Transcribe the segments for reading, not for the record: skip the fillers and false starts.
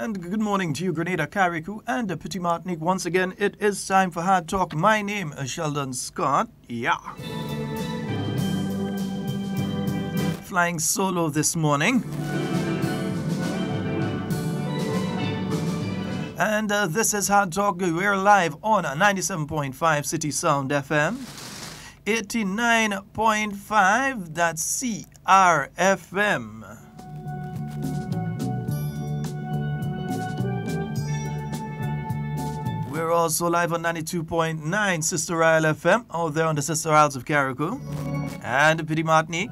And good morning to you, Grenada, Carriacou, and Petit Martinique. Once again, it is time for Hard Talk. My name is Sheldon Scott. Yeah. Flying solo this morning. And this is Hard Talk. We're live on 97.5 City Sound FM. 89.5, that's CRFM. We're also live on 92.9 Sister Isle FM, out there on the Sister Isles of Carriacou and Petit Martinique.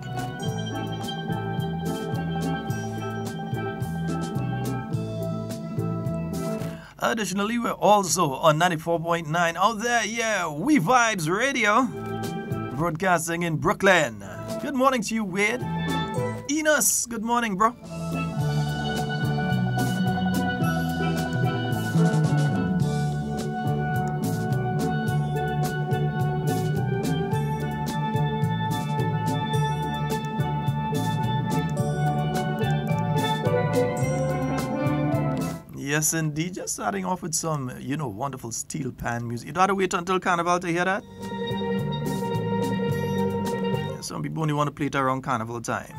Additionally, we're also on 94.9 out there, yeah, WeiVybz Radio, broadcasting in Brooklyn. Good morning to you, Wade. Enos, good morning, bro. Yes, indeed. Just starting off with some, wonderful steel pan music. You don't have to wait until Carnival to hear that. Some people only want to play it around Carnival time.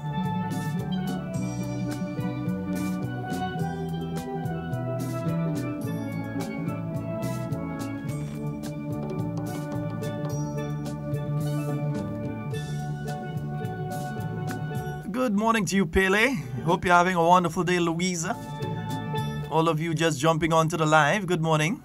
Good morning to you, Pele. Hope you're having a wonderful day, Louisa. All of you just jumping onto the live, good morning.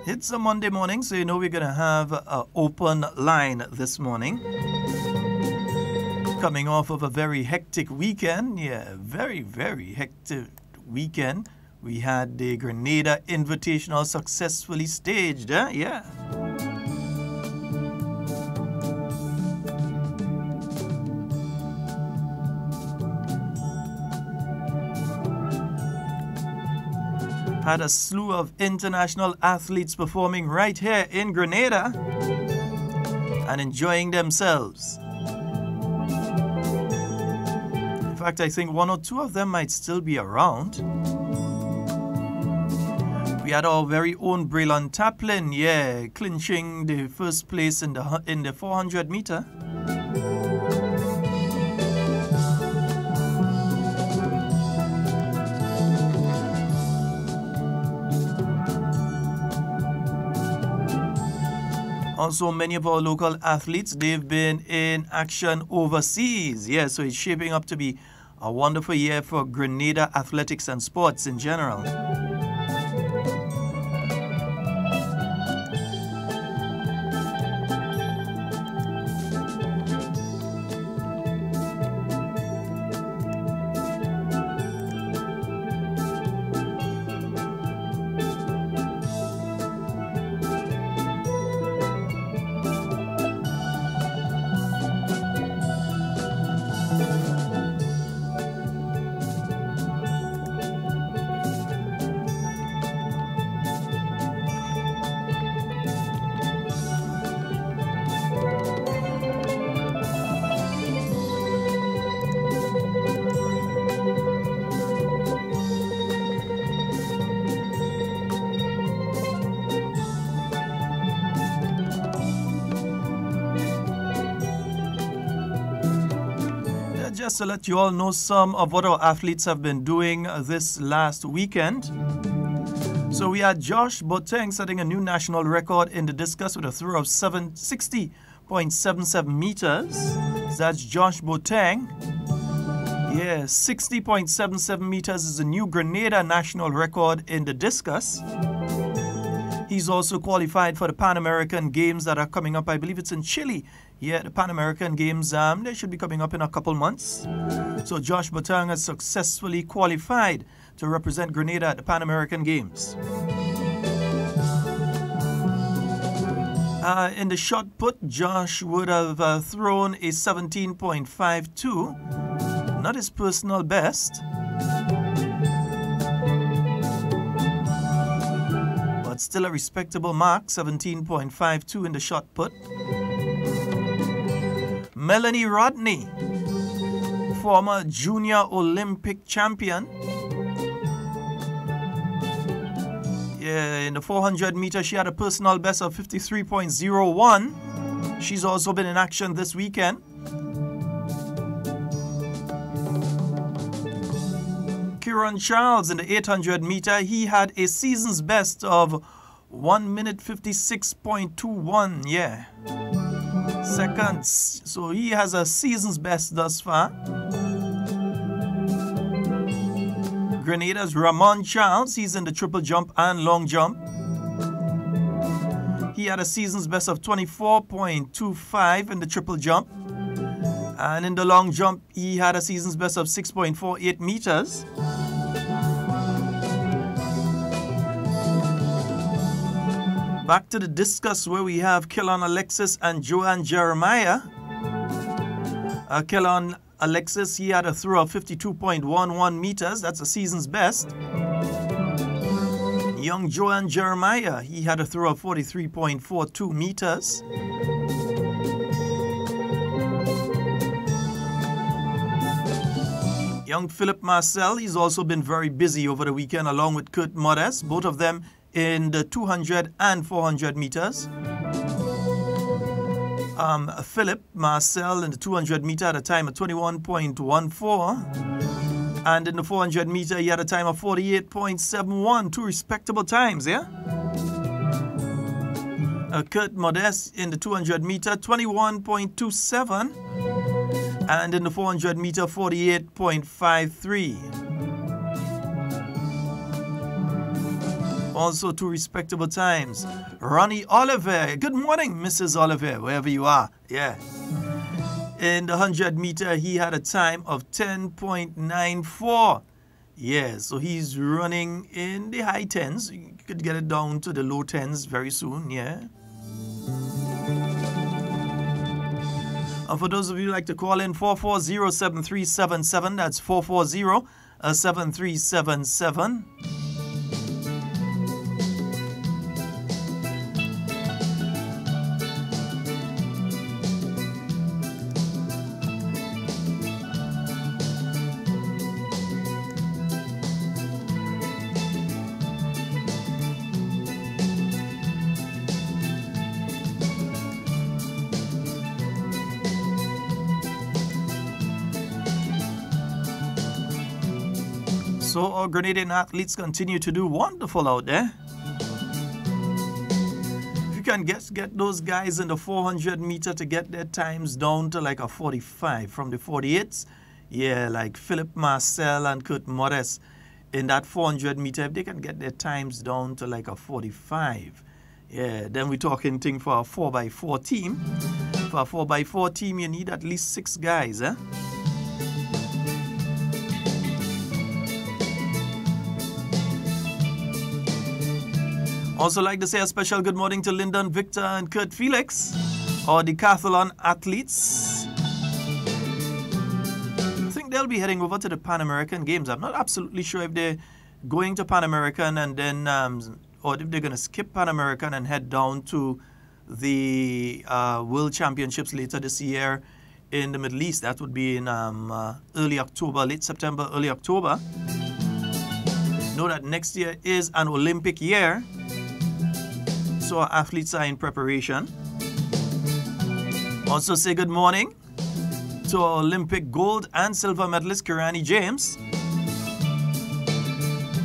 It's a Monday morning, so we're going to have an open line this morning. Coming off of a very hectic weekend. Yeah, very, very hectic weekend. We had the Grenada Invitational successfully staged. Yeah. Had a slew of international athletes performing right here in Grenada and enjoying themselves. In fact, I think one or two of them might still be around. We had our very own Braylon Taplin, clinching the first place in the 400 meter. Also, many of our local athletes, they've been in action overseas. Yeah, so it's shaping up to be a wonderful year for Grenada athletics and sports in general. Just to let you all know some of what our athletes have been doing this last weekend. So we had Josh Boateng setting a new national record in the discus with a throw of 60.77 meters. That's Josh Boateng. Yeah, 60.77 meters is a new Grenada national record in the discus. He's also qualified for the Pan American Games that are coming up. I believe it's in Chile. Yeah, the Pan American Games, they should be coming up in a couple months. So Josh Botang has successfully qualified to represent Grenada at the Pan American Games. In the shot put, Josh would have thrown a 17.52. Not his personal best. But still a respectable mark, 17.52 in the shot put. Melanie Rodney, former junior Olympic champion. Yeah, in the 400 meter, she had a personal best of 53.01. She's also been in action this weekend. Kieran Charles in the 800 meter, he had a season's best of 1 minute 56.21, yeah, seconds. So he has a season's best thus far. Grenada's Ramon Charles, he's in the triple jump and long jump. He had a season's best of 24.25 in the triple jump. And in the long jump, he had a season's best of 6.48 meters. Back to the discus where we have Kellon Alexis and Joanne Jeremiah. Kellon Alexis, he had a throw of 52.11 meters. That's a season's best. Young Joanne Jeremiah, he had a throw of 43.42 meters. Young Philip Marcel, he's also been very busy over the weekend along with Kurt Modest, both of them in the 200 and 400 meters. Philip Marcel in the 200 meter had a time of 21.14. And in the 400 meter, he had a time of 48.71. Two respectable times, yeah? Kurt Modest in the 200 meter, 21.27. And in the 400 meter, 48.53. Also two respectable times. Ronnie Oliver. Good morning, Mrs. Oliver, wherever you are. Yeah. In the 100 meter, he had a time of 10.94. Yeah, so he's running in the high 10s. You could get it down to the low 10s very soon, yeah. And for those of you who like to call in, 440-7377. That's 440-7377. So our Grenadian athletes continue to do wonderful out there. If you can get those guys in the 400 meter to get their times down to like a 45 from the 48s, yeah, like Philip Marcel and Kurt Modest in that 400 meter, if they can get their times down to like a 45, yeah, then we're talking thing for a 4x4 team. For a 4x4 team, you need at least 6 guys, eh? Also like to say a special good morning to Lyndon Victor and Kurt Felix, our decathlon athletes. I think they'll be heading over to the Pan American Games. I'm not absolutely sure if they're going to Pan American and then, or if they're going to skip Pan American and head down to the World Championships later this year in the Middle East. That would be in early October, late September, early October. Know that next year is an Olympic year. So our athletes are in preparation. Also say good morning to our Olympic gold and silver medalist, Kirani James.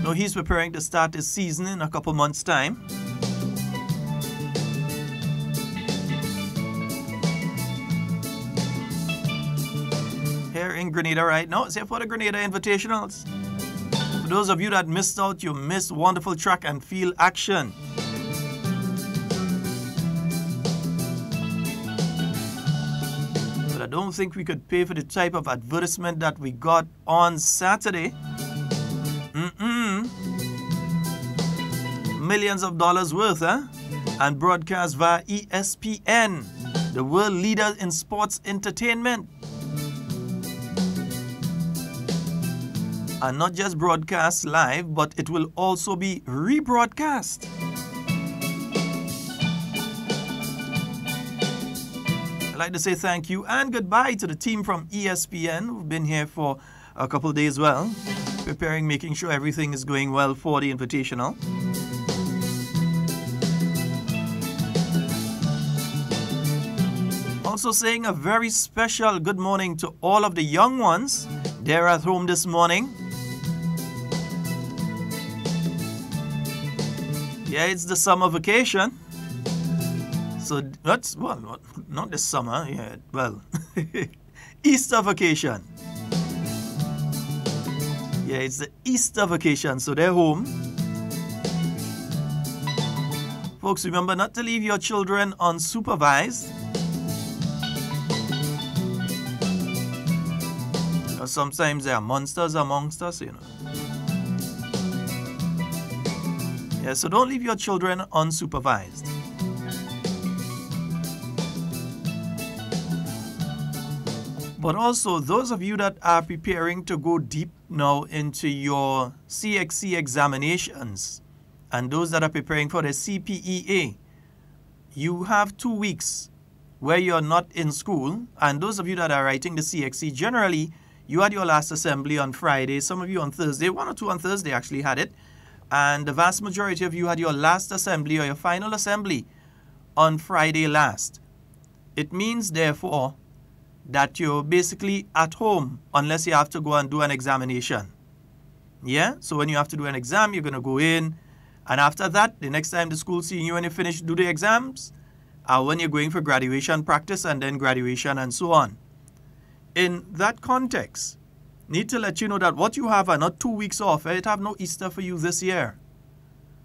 Now he's preparing to start his season in a couple months' time. Here in Grenada right now. It's here for the Grenada Invitationals. For those of you that missed out, you missed wonderful track and field action. don't think we could pay for the type of advertisement that we got on Saturday. Millions of dollars worth, and broadcast via ESPN, the world leader in sports entertainment. And not just broadcast live, but it will also be rebroadcast. I'd like to say thank you and goodbye to the team from ESPN who've been here for a couple of days, preparing, making sure everything is going well for the Invitational. Also saying a very special good morning to all of the young ones. They're at home this morning. Yeah, it's the summer vacation. So that's, well, not the summer, yeah, well, Easter vacation. Yeah, it's the Easter vacation, so they're home. Folks, remember not to leave your children unsupervised. Sometimes there are monsters amongst us, you know. Yeah, so don't leave your children unsupervised. But also, those of you that are preparing to go deep now into your CXC examinations, and those that are preparing for the CPEA, you have 2 weeks where you're not in school. And those of you that are writing the CXC, generally, you had your last assembly on Friday, some of you on Thursday, 1 or 2 on Thursday actually had it. And the vast majority of you had your last assembly or your final assembly on Friday last. It means, therefore, that you're basically at home unless you have to go and do an examination. Yeah? So when you have to do an exam, you're going to go in. And after that, the next time the school's seeing you when you finish do the exams, when you're going for graduation practice and then graduation and so on. In that context, need to let you know that what you have are not 2 weeks off. It have no Easter for you this year.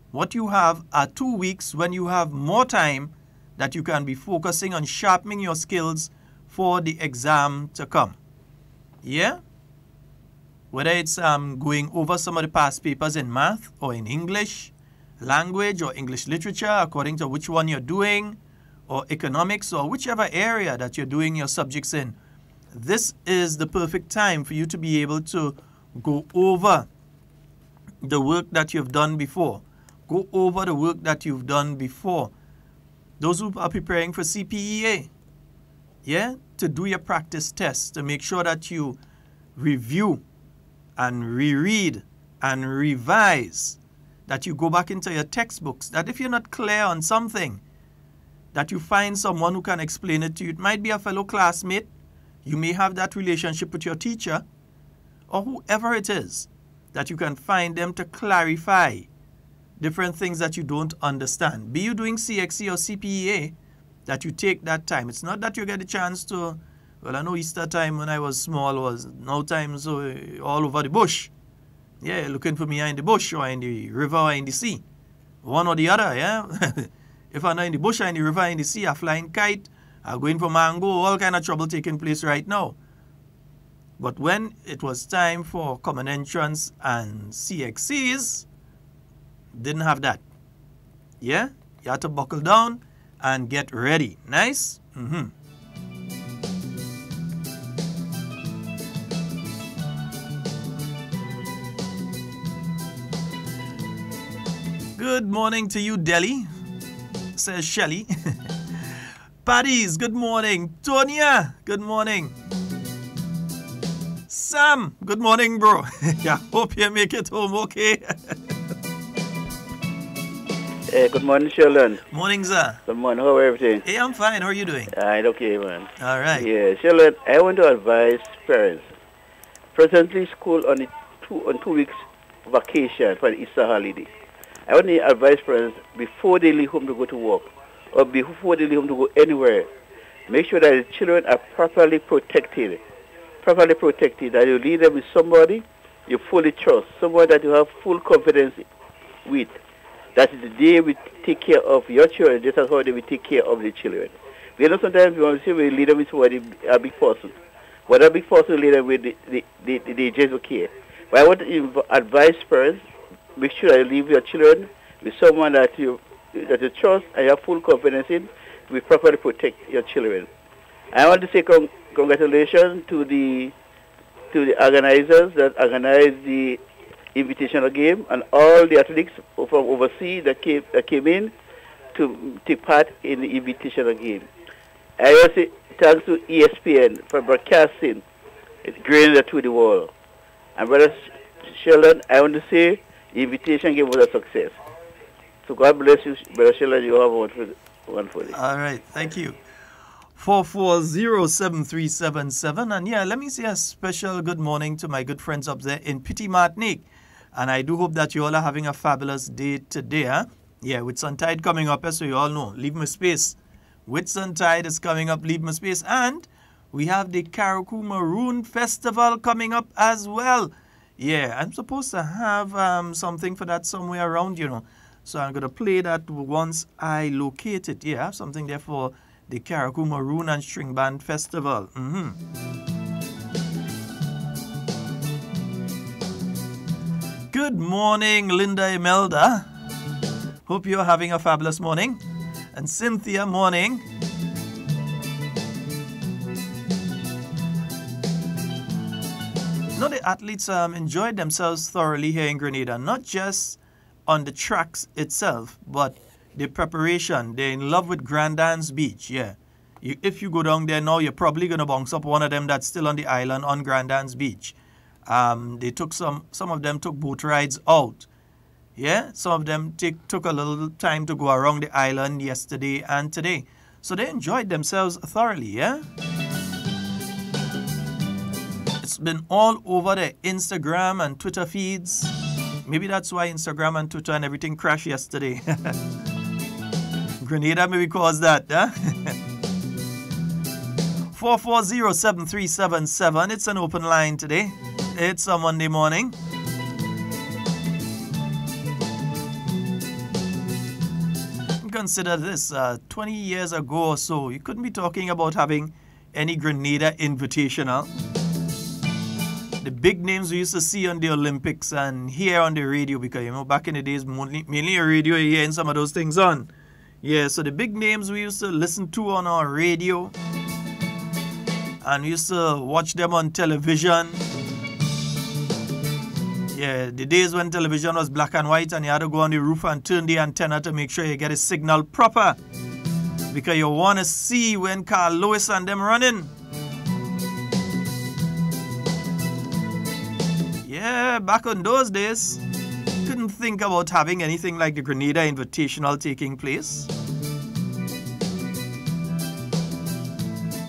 What you have are 2 weeks when you have more time that you can be focusing on sharpening your skills for the exam to come. Yeah? Whether it's going over some of the past papers in math or in English, language or English literature, according to which one you're doing, or economics or whichever area that you're doing your subjects in. This is the perfect time for you to be able to go over the work that you've done before. Go over the work that you've done before. Those who are preparing for CPEA, yeah, to do your practice tests, to make sure that you review and reread and revise, that you go back into your textbooks, that if you're not clear on something, that you find someone who can explain it to you. It might be a fellow classmate. You may have that relationship with your teacher or whoever it is, that you can find them to clarify different things that you don't understand. Be you doing CXC or CPEA, that you take that time. It's not that you get a chance to, well, I know Easter time when I was small was no time so all over the bush. Yeah, looking for me in the bush or in the river or in the sea. One or the other, yeah. If I'm not in the bush or in the river or in the sea, I'm flying kite, I'm going for mango, all kind of trouble taking place right now. But when it was time for common entrance and CXCs, didn't have that. Yeah? You had to buckle down and get ready. Nice? Good morning to you, Delhi, says Shelly. Paddy's, good morning. Tonya, good morning. Sam, good morning, bro. Yeah, hope you make it home okay. Hey, good morning, Sheldon. Morning, sir. Good morning. How are everything? Hey, I'm fine. How are you doing? I'm okay, man. All right. Yeah, Sheldon, I want to advise parents. Presently, school on 2 weeks vacation for the Easter holiday. I want to advise parents before they leave home to go to work or before they leave home to go anywhere, make sure that the children are properly protected. That you leave them with somebody you fully trust, someone that you have full confidence with. That is the day we take care of your children, just as how they will take care of the children. You know, sometimes you want to say we lead them with somebody, a big person. What a big person lead them with, they just okay. But I want to advise parents, make sure you leave your children with someone that you trust and you have full confidence in, to properly protect your children. I want to say congratulations to the organizers that organized the invitational game and all the athletes from overseas that came in to take part in the invitational game. I want to say thanks to ESPN for broadcasting Grenada to the world. And Brother Sheldon, I want to say the invitation game was a success. So God bless you, Brother Sheldon. You have one for this. All right, thank you. 4407377. And yeah, let me say a special good morning to my good friends up there in Petit Martinique. And I do hope that you all are having a fabulous day today. Huh? Yeah, with Suntide coming up, so you all know, leave me space. With Suntide is coming up, leave me space. And we have the Carriacou Maroon Festival coming up as well. Yeah, I'm supposed to have something for that somewhere around, you know. So I'm going to play that once I locate it. Yeah, I have something there for the Carriacou Maroon and String Band Festival. Good morning, Linda Imelda. Hope you're having a fabulous morning. And Cynthia, morning. The athletes enjoyed themselves thoroughly here in Grenada, not just on the tracks itself, but the preparation. They're in love with Grandans Beach, yeah. If you go down there now, you're probably going to bounce up one of them that's still on the island on Grandans Beach. They took some of them took boat rides out. Yeah, some of them took a little time to go around the island yesterday and today. So they enjoyed themselves thoroughly, yeah. It's been all over the Instagram and Twitter feeds. Maybe that's why Instagram and Twitter and everything crashed yesterday. Grenada maybe caused that, huh? 4407377. It's an open line today. It's a Monday morning. Consider this, 20 years ago or so, you couldn't be talking about having any Grenada Invitational. The big names we used to see on the Olympics and hear on the radio, because, you know, back in the days, mainly a radio, you're hearing some of those things on. Yeah, so the big names we used to listen to on our radio, and we used to watch them on television. Yeah, the days when television was black and white and you had to go on the roof and turn the antenna to make sure you get a signal proper, because you want to see when Carl Lewis and them running. Yeah, back on those days, couldn't think about having anything like the Grenada Invitational taking place.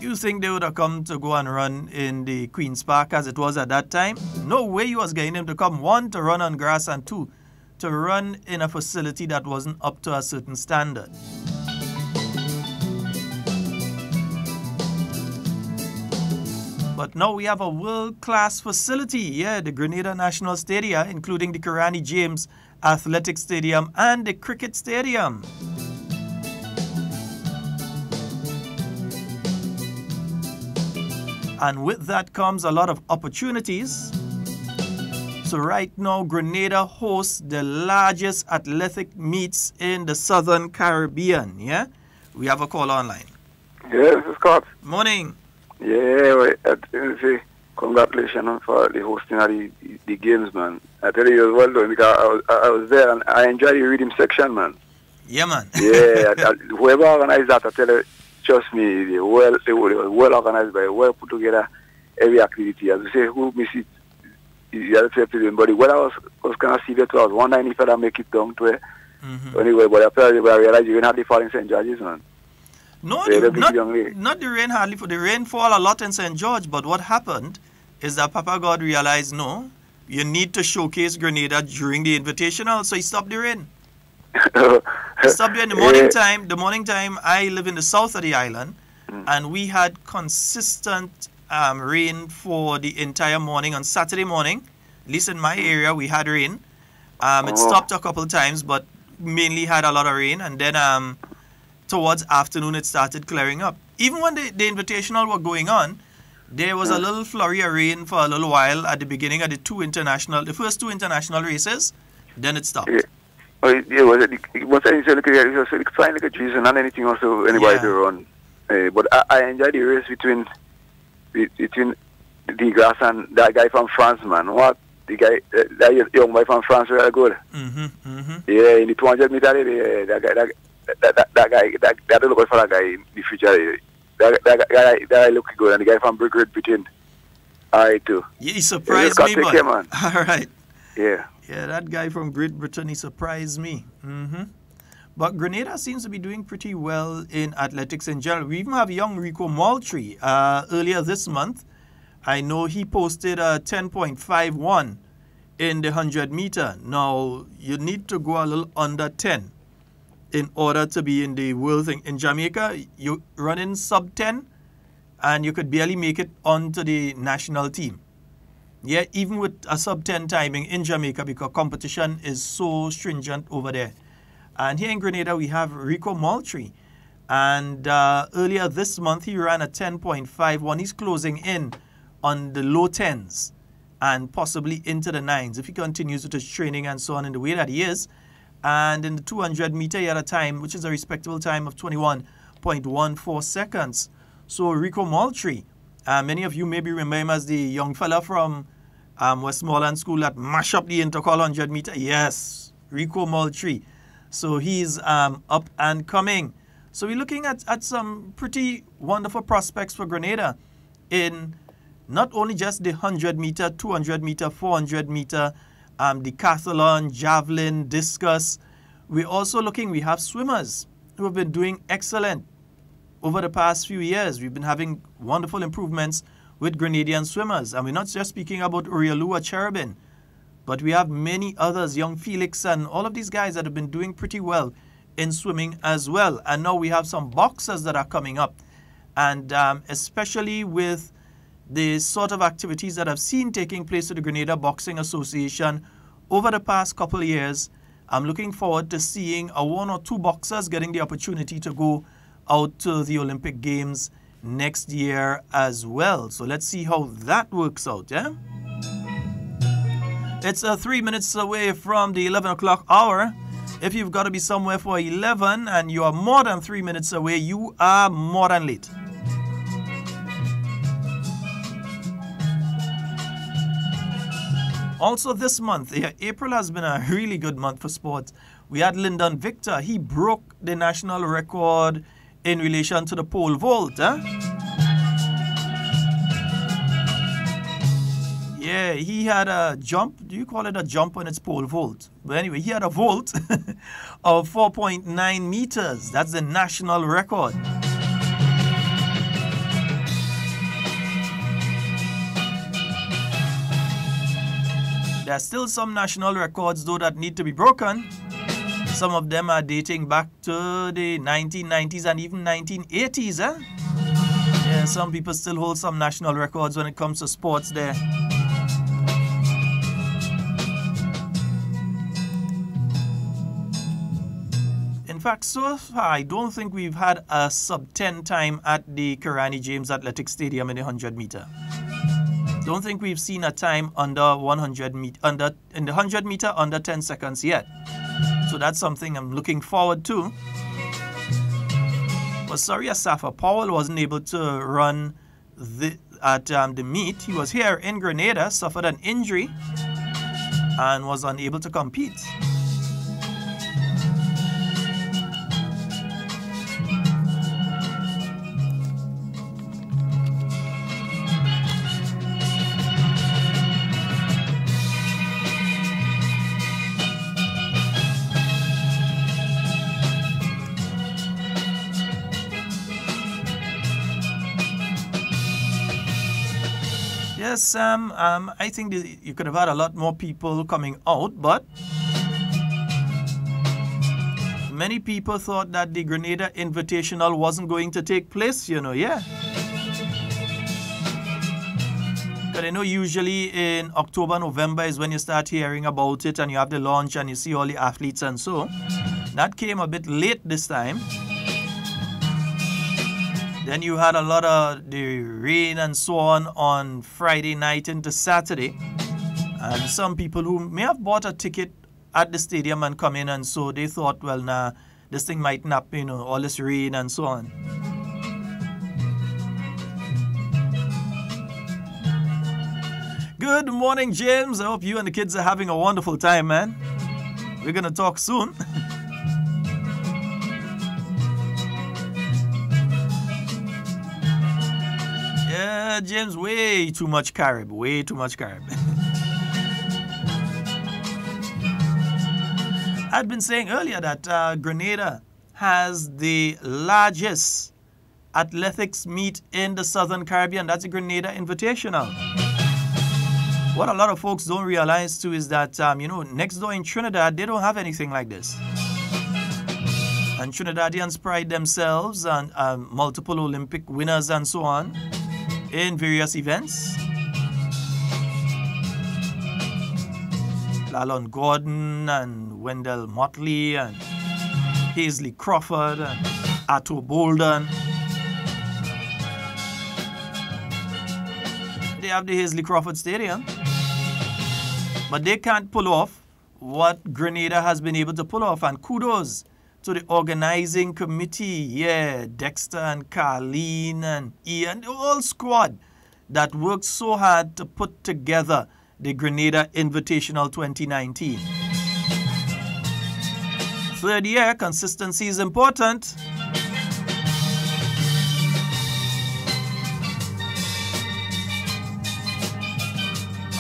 You think they would have come to go and run in the Queen's Park as it was at that time? No way you was getting them to come, one, to run on grass, and two, to run in a facility that wasn't up to a certain standard. But now we have a world-class facility, yeah, the Grenada National Stadium, including the Karani James Athletic Stadium and the Cricket Stadium. And with that comes a lot of opportunities. So right now, Grenada hosts the largest athletic meets in the Southern Caribbean, yeah? We have a call online. Yeah, this is Scott. Morning. Yeah, congratulations for the hosting of the games, man. I tell you, it was well done, because I was there and I enjoyed the rhythm section, man. Yeah, man. Yeah, whoever organized that, I tell you, trust me, they were well organized, by well put together every activity. As you say, who miss it, you have to do it. But what I was kind of serious, I was wondering if I make it down to it. Anyway, but after I realized you didn't have the fall in St. George's, man. No, not the rain hardly. For the rain fall a lot in St. George, but what happened is that Papa God realized, no, you need to showcase Grenada during the invitational, so he stopped the rain. He stopped there in the morning time. The morning time, I live in the south of the island, and we had consistent rain for the entire morning. On Saturday morning, at least in my area, we had rain. It stopped a couple of times, but mainly had a lot of rain. And then towards afternoon, it started clearing up. Even when the Invitational were going on, there was a little flurry of rain for a little while at the beginning of the first two international races. Then it stopped. Yeah. Oh, it was fine like a treason and anything also anybody to run. But I enjoyed the race between Degas and that guy from France, man. What? The guy, that young boy from France, really good. Yeah, in the 200 meter, that look for that guy in the future. That guy look good, and the guy from Brickwood between. All right, too. Yeah, he surprised me, but man. All right. Yeah. Yeah, that guy from Great Britain, he surprised me. But Grenada seems to be doing pretty well in athletics in general. We even have young Rico Moultrie. Earlier this month, I know he posted a 10.51 in the 100 meter. Now, you need to go a little under 10 in order to be in the world thing. In Jamaica, you run in sub 10 and you could barely make it onto the national team. Yeah, even with a sub 10 timing in Jamaica, because competition is so stringent over there. And here in Grenada, we have Rico Moultrie. And earlier this month, he ran a 10.51. He's closing in on the low 10s and possibly into the 9s if he continues with his training and so on in the way that he is. And in the 200 meter, he had a time, which is a respectable time of 21.14 seconds. So Rico Moultrie, many of you maybe remember him as the young fella from Westmoreland School that mashed up the Intercol 100 meter. Yes, Rico Moultrie. So he's up and coming. So we're looking at some pretty wonderful prospects for Grenada in not only just the 100 meter, 200 meter, 400 meter, decathlon, javelin, discus. We're also looking, we have swimmers who have been doing excellent over the past few years. We've been having wonderful improvements with Grenadian swimmers. And we're not just speaking about Urielu or Cherubin, but we have many others, young Felix and all of these guys that have been doing pretty well in swimming as well. And now we have some boxers that are coming up. And especially with the sort of activities that I've seen taking place at the Grenada Boxing Association over the past couple of years, I'm looking forward to seeing one or two boxers getting the opportunity to go out to the Olympic Games next year as well. So let's see how that works out, yeah? It's 3 minutes away from the 11 o'clock hour. If you've got to be somewhere for 11 and you are more than 3 minutes away, you are more than late. Also this month, April has been a really good month for sports. We had Lyndon Victor. He broke the national record in relation to the pole vault. Yeah, he had a jump. Do you call it a jump when it's pole vault? But anyway, he had a vault of 4.9 meters. That's the national record. There are still some national records, though, that need to be broken. Some of them are dating back to the 1990s and even 1980s. Yeah, some people still hold some national records when it comes to sports there. In fact, so far, I don't think we've had a sub-10 time at the Karani James Athletic Stadium in the 100 meter. Don't think we've seen a time under 100 meter, in the 100 meter under 10 seconds yet. So that's something I'm looking forward to. But sorry, Asafa Powell wasn't able to run at the meet. He was here in Grenada, suffered an injury, and was unable to compete. Yes, Sam, I think you could have had a lot more people coming out, but many people thought that the Grenada Invitational wasn't going to take place, yeah. But I know usually in October, November is when you start hearing about it and you have the launch and you see all the athletes and so. That came a bit late this time. Then you had a lot of the rain and so on Friday night into Saturday. And some people who may have bought a ticket at the stadium and come in, and so they thought, well, nah, this thing might not, all this rain and so on. Good morning, James. I hope you and the kids are having a wonderful time, man. We're going to talk soon. Yeah, James, way too much Carib. Way too much Carib. I'd been saying earlier that Grenada has the largest athletics meet in the Southern Caribbean. That's the Grenada Invitational. What a lot of folks don't realize too is that, next door in Trinidad, they don't have anything like this. And Trinidadians pride themselves on multiple Olympic winners and so on in various events. Lalon Gordon and Wendell Motley and Paisley Crawford and Atto Bolden. They have the Paisley Crawford Stadium. But they can't pull off what Grenada has been able to pull off. And kudos to the organizing committee. Yeah, Dexter and Carleen and Ian, the whole squad that worked so hard to put together the Grenada Invitational 2019. Third year, consistency is important.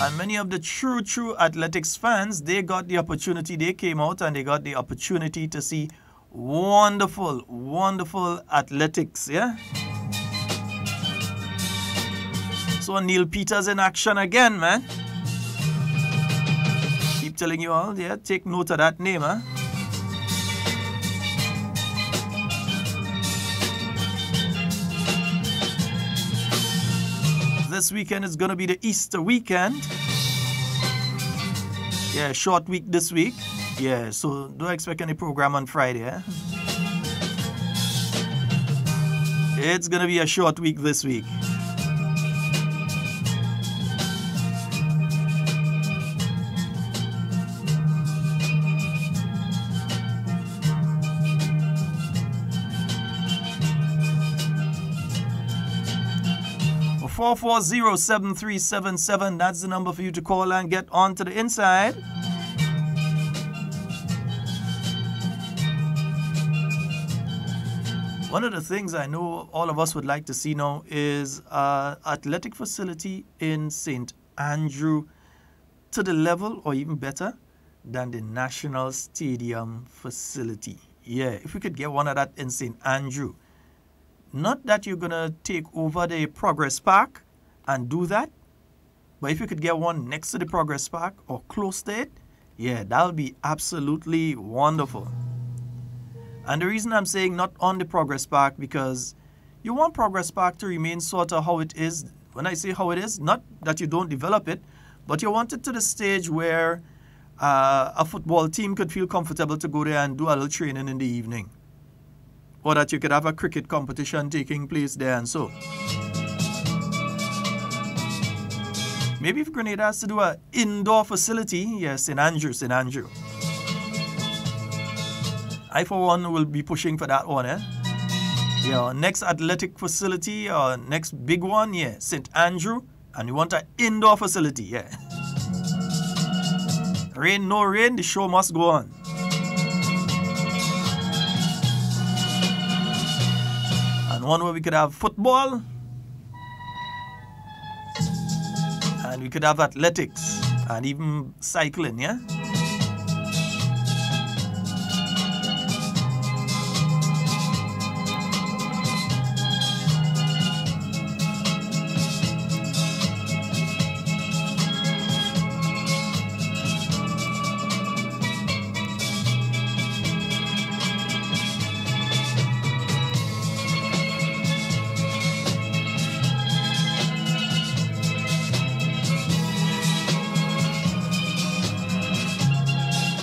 And many of the true athletics fans, they got the opportunity, they came out and they got the opportunity to see wonderful, wonderful athletics, yeah? So Neil Peters in action again, man. Keep telling you all, yeah, take note of that name, huh? This weekend is going to be the Easter weekend. Yeah, short week this week. Yeah, so don't expect any program on Friday, eh? It's going to be a short week this week. For 440-7377, that's the number for you to call and get on to the inside. One of the things I know all of us would like to see now is an athletic facility in St. Andrew to the level or even better than the National Stadium facility. Yeah, if we could get one of that in St. Andrew. Not that you're going to take over the Progress Park and do that, but if you could get one next to the Progress Park or close to it, yeah, that would be absolutely wonderful. And the reason I'm saying not on the Progress Park, because you want Progress Park to remain sort of how it is. When I say how it is, not that you don't develop it, but you want it to the stage where a football team could feel comfortable to go there and do a little training in the evening. Or that you could have a cricket competition taking place there and so. Maybe if Grenada has to do an indoor facility, yes, St. Andrew. I, for one, will be pushing for that one, eh? Yeah, next athletic facility or next big one, yeah, St. Andrew. And you want an indoor facility, yeah. Rain, no rain, the show must go on. And one where we could have football. And we could have athletics. And even cycling, yeah?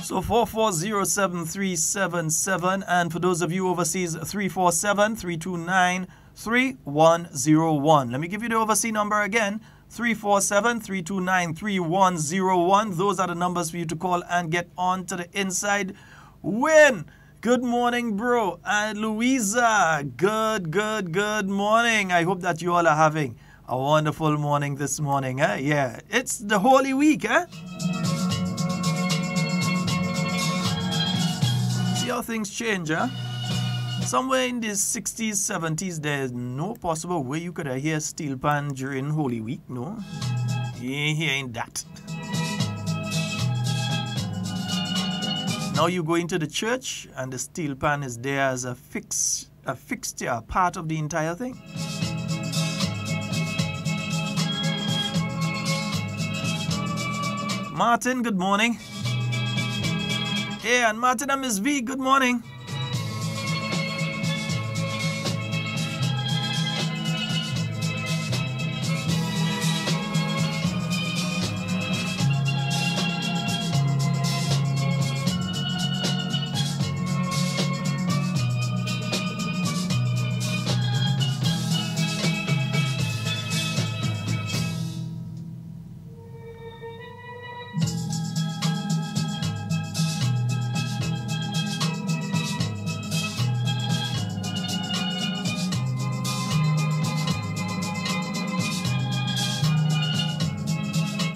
So 440-7377, and for those of you overseas, 347-329-3283. 3101. Let me give you the overseas number again. 347-329-3101. Those are the numbers for you to call and get on to the inside win. Good morning, bro. And Louisa, good morning. I hope that you all are having a wonderful morning this morning. Yeah, it's the Holy Week. See how things change, Somewhere in the 60s, 70s, there's no possible way you could hear steel pan during Holy Week, no? You ain't hearing that. Now you go into the church and the steel pan is there as a fixture, part of the entire thing. Martin, good morning. Hey, and Martin and Miss V, good morning.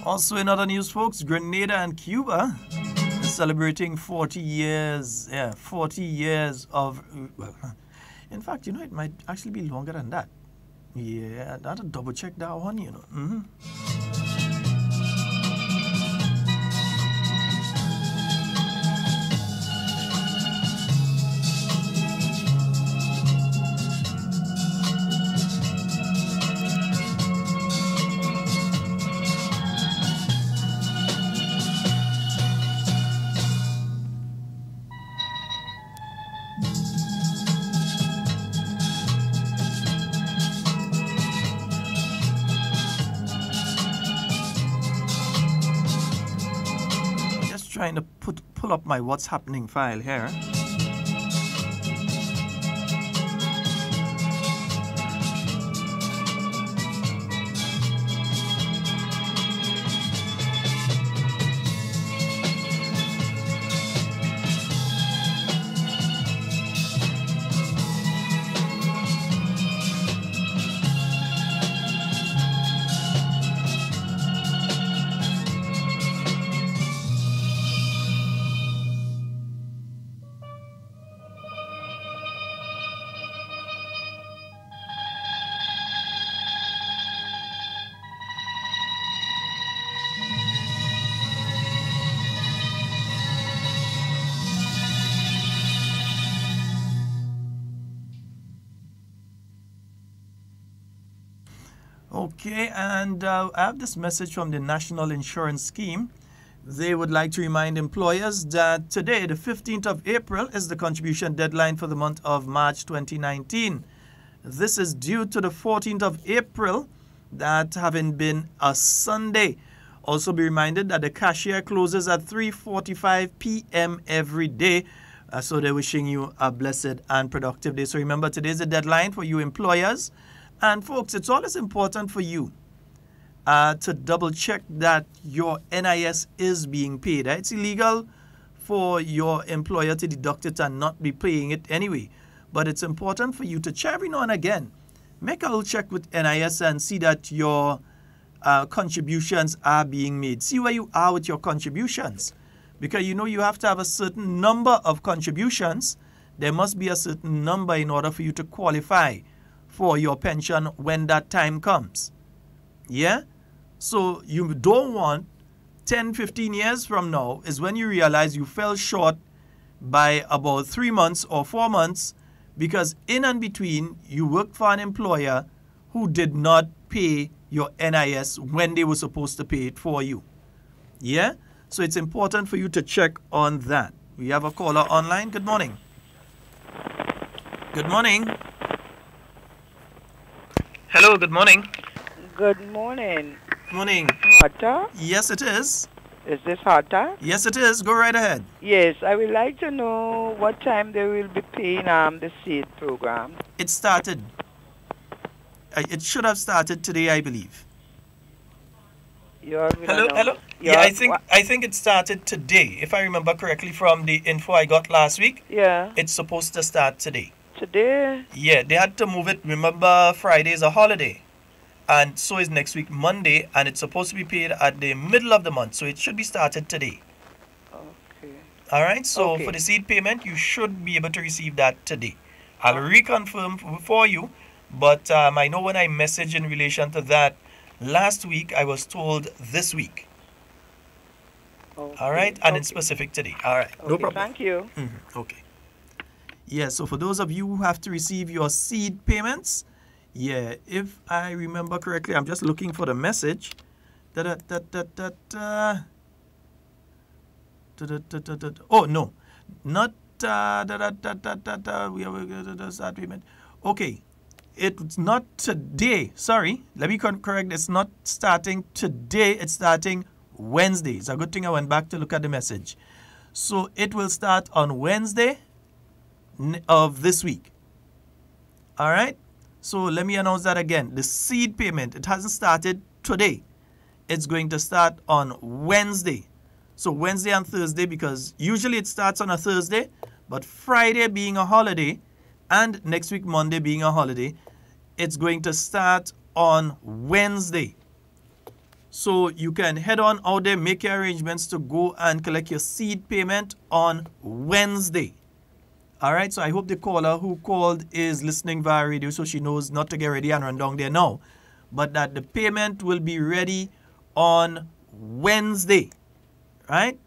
Also in other news, folks, Grenada and Cuba is celebrating 40 years. Yeah, 40 years of... Well, in fact, it might actually be longer than that. Yeah, I have to double check that one, Trying to pull up my what's happening file here. Okay, and I have this message from the National Insurance Scheme. They would like to remind employers that today, the 15th of April, is the contribution deadline for the month of March 2019. This is due to the 14th of April, that having been a Sunday. Also be reminded that the cashier closes at 3:45 p.m. every day. So they're wishing you a blessed and productive day. So remember, today is the deadline for you employers. And folks, it's always important for you to double check that your NIS is being paid. It's illegal for your employer to deduct it and not be paying it anyway. But it's important for you to check every now and again. Make a little check with NIS and see that your contributions are being made. See where you are with your contributions. Because you have to have a certain number of contributions. There must be a certain number in order for you to qualify for your pension when that time comes. Yeah? So you don't want 10, 15 years from now is when you realize you fell short by about 3 months or 4 months because in and between you worked for an employer who did not pay your NIS when they were supposed to pay it for you. Yeah? So it's important for you to check on that. We have a caller online. Good morning. Good morning. Hello, good morning. Good morning. Morning. HARDTALK? Yes, it is. Is this HARDTALK? Yes, it is. Go right ahead. Yes, I would like to know what time they will be paying the seed program. It started. It should have started today, I believe. Hello. Yeah, I think it started today. If I remember correctly from the info I got last week, Yeah. it's supposed to start today. Today? Yeah, they had to move it. Remember, Friday is a holiday. And so is next week, Monday, and it's supposed to be paid at the middle of the month. So it should be started today. Okay. All right, so Okay. for the seed payment, you should be able to receive that today. I'll reconfirm for you, but I know when I messaged in relation to that last week, I was told this week. Okay. All right, and it's Okay. specific today. All right, no Okay, problem. thank you. Okay. Yeah, so for those of you who have to receive your seed payments, yeah, if I remember correctly, I'm just looking for the message. Oh, no, not we have start payment. Okay, it's not today. Sorry, let me correct. It's not starting today. It's starting Wednesday. It's a good thing I went back to look at the message. So it will start on Wednesday of this week. All right. So let me announce that again. The seed payment, it hasn't started today. It's going to start on Wednesday. So Wednesday and Thursday, because usually it starts on a Thursday, but Friday being a holiday and next week Monday being a holiday, it's going to start on Wednesday. So you can head on out there, make your arrangements to go and collect your seed payment on Wednesday. All right, so I hope the caller who called is listening via radio, so she knows not to get ready and run down there now, but that the payment will be ready on Wednesday. Right?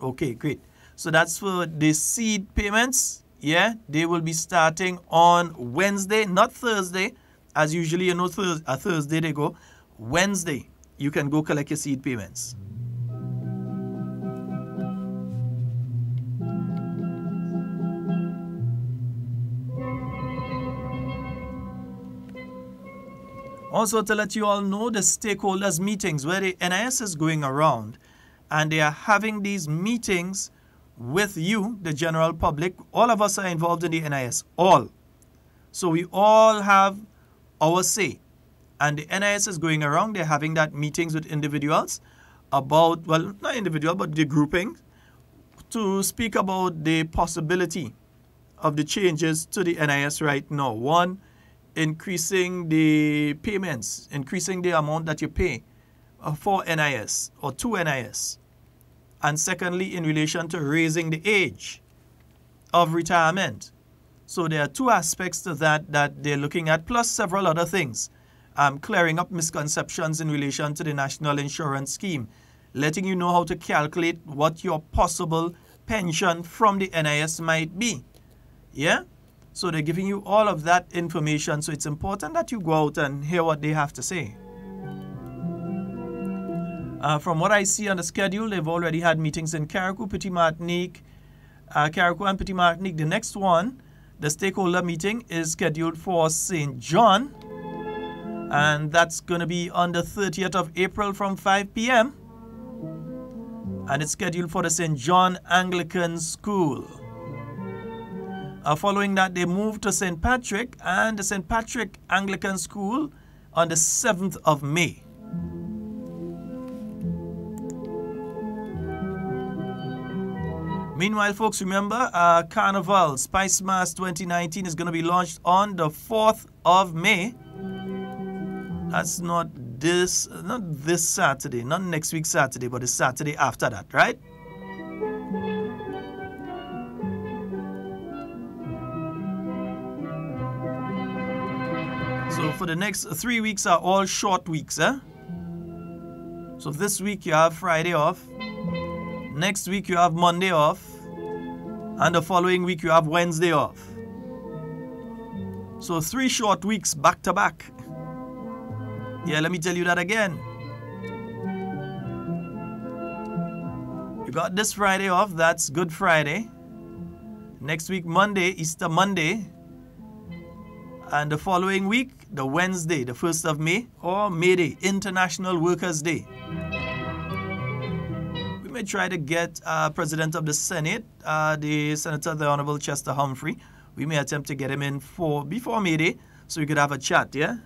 Okay, great. So that's for the seed payments. Yeah, they will be starting on Wednesday, not Thursday. As usually, you know, Thursday they go. Wednesday, you can go collect your seed payments. Also, to let you all know, the stakeholders meetings where the NIS is going around and they are having these meetings with you, the general public. All of us are involved in the NIS, all. So we all have our say. And the NIS is going around, they're having that meetings with individuals about, well, not individual, but the grouping, to speak about the possibility of the changes to the NIS right now. One, increasing the payments, increasing the amount that you pay for NIS or to NIS. And secondly, in relation to raising the age of retirement. So there are two aspects to that they're looking at, plus several other things. Clearing up misconceptions in relation to the National Insurance Scheme, letting you know how to calculate what your possible pension from the NIS might be. Yeah? So they're giving you all of that information, so it's important that you go out and hear what they have to say. From what I see on the schedule, they've already had meetings in Carriacou, Petit Martinique, Carriacou and Petit Martinique. The next one, the stakeholder meeting, is scheduled for St. John, and that's going to be on the 30th of April from 5 p.m. And it's scheduled for the St. John Anglican School. Following that, they moved to St. Patrick and the St. Patrick Anglican School on the 7th of May. Meanwhile, folks, remember, Carnival Spice Mass 2019 is going to be launched on the 4th of May. That's not this Saturday, not next week Saturday, but the Saturday after that, right? So for the next 3 weeks are all short weeks, eh? So this week you have Friday off. Next week you have Monday off. And the following week you have Wednesday off. So 3 short weeks back to back. Yeah, let me tell you that again. You got this Friday off, that's Good Friday. Next week, Monday, Easter Monday. And the following week, the Wednesday, the 1st of May, or May Day, International Workers' Day. We may try to get President of the Senate, the Senator, the Honorable Chester Humphrey. We may attempt to get him in before May Day, so we could have a chat, yeah?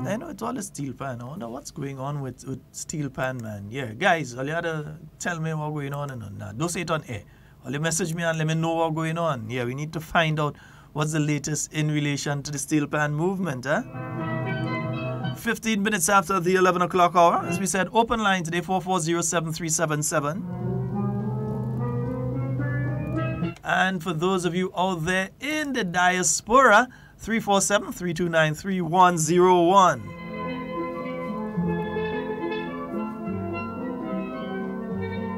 I know it's all a steel pan. I wonder what's going on with steel pan, man. Yeah, guys, all you had to tell me what's going on and nah, don't say it on air. All you message me and let me know what's going on. Yeah, we need to find out what's the latest in relation to the steel pan movement, huh? 15 minutes after the 11 o'clock hour. As we said, open line today, 440-7377. And for those of you out there in the diaspora, 347-329-3101.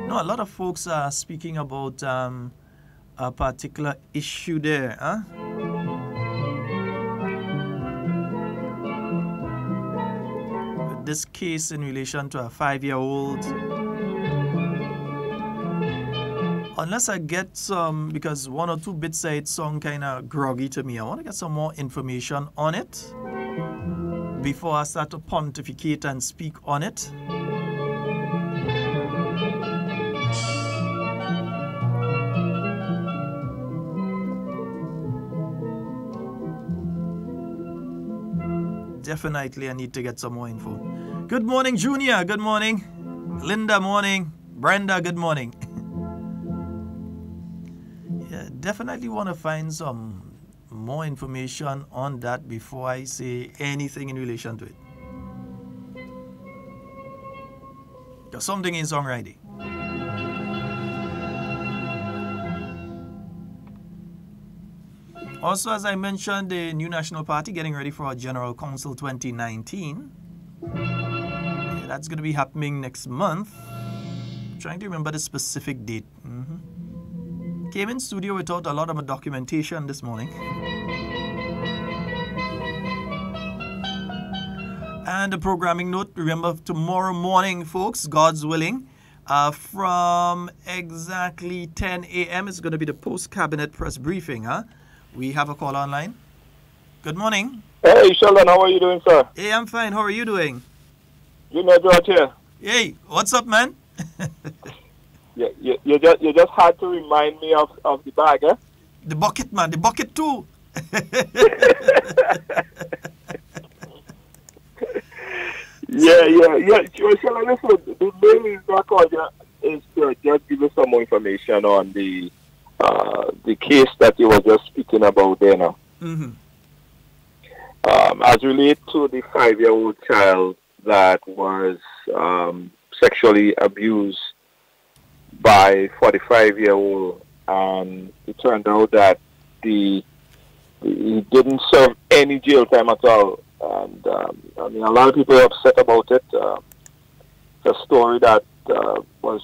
No, a lot of folks are speaking about a particular issue there, huh? This case in relation to a 5-year-old. Unless I get some, because one or two bits say it sound kind of groggy to me, I want to get some more information on it before I start to pontificate and speak on it. Definitely, I need to get some more info. Good morning, Junior. Good morning. Linda, morning. Brenda, good morning. Yeah, definitely want to find some more information on that before I say anything in relation to it. Because something is already. Also, as I mentioned, the new National Party getting ready for our General Council 2019. Yeah, that's going to be happening next month. I'm trying to remember the specific date. Came in studio without a lot of documentation this morning. And a programming note, remember tomorrow morning, folks, God's willing, from exactly 10 a.m. it's going to be the post-cabinet press briefing, huh? We have a call online. Good morning. Hey, Sheldon, how are you doing, sir? Hey, I'm fine. How are you doing? You know, George here. Hey, what's up, man? You just had to remind me of the bag, eh? The bucket, man. The bucket, too. Yeah. Sheldon, listen, the main reason I called you is to just give you some more information on the case that you were just speaking about there now. As related to the 5-year-old child that was sexually abused by 45-year-old, and it turned out that he didn't serve any jail time at all. And I mean, a lot of people are upset about it. It's a story that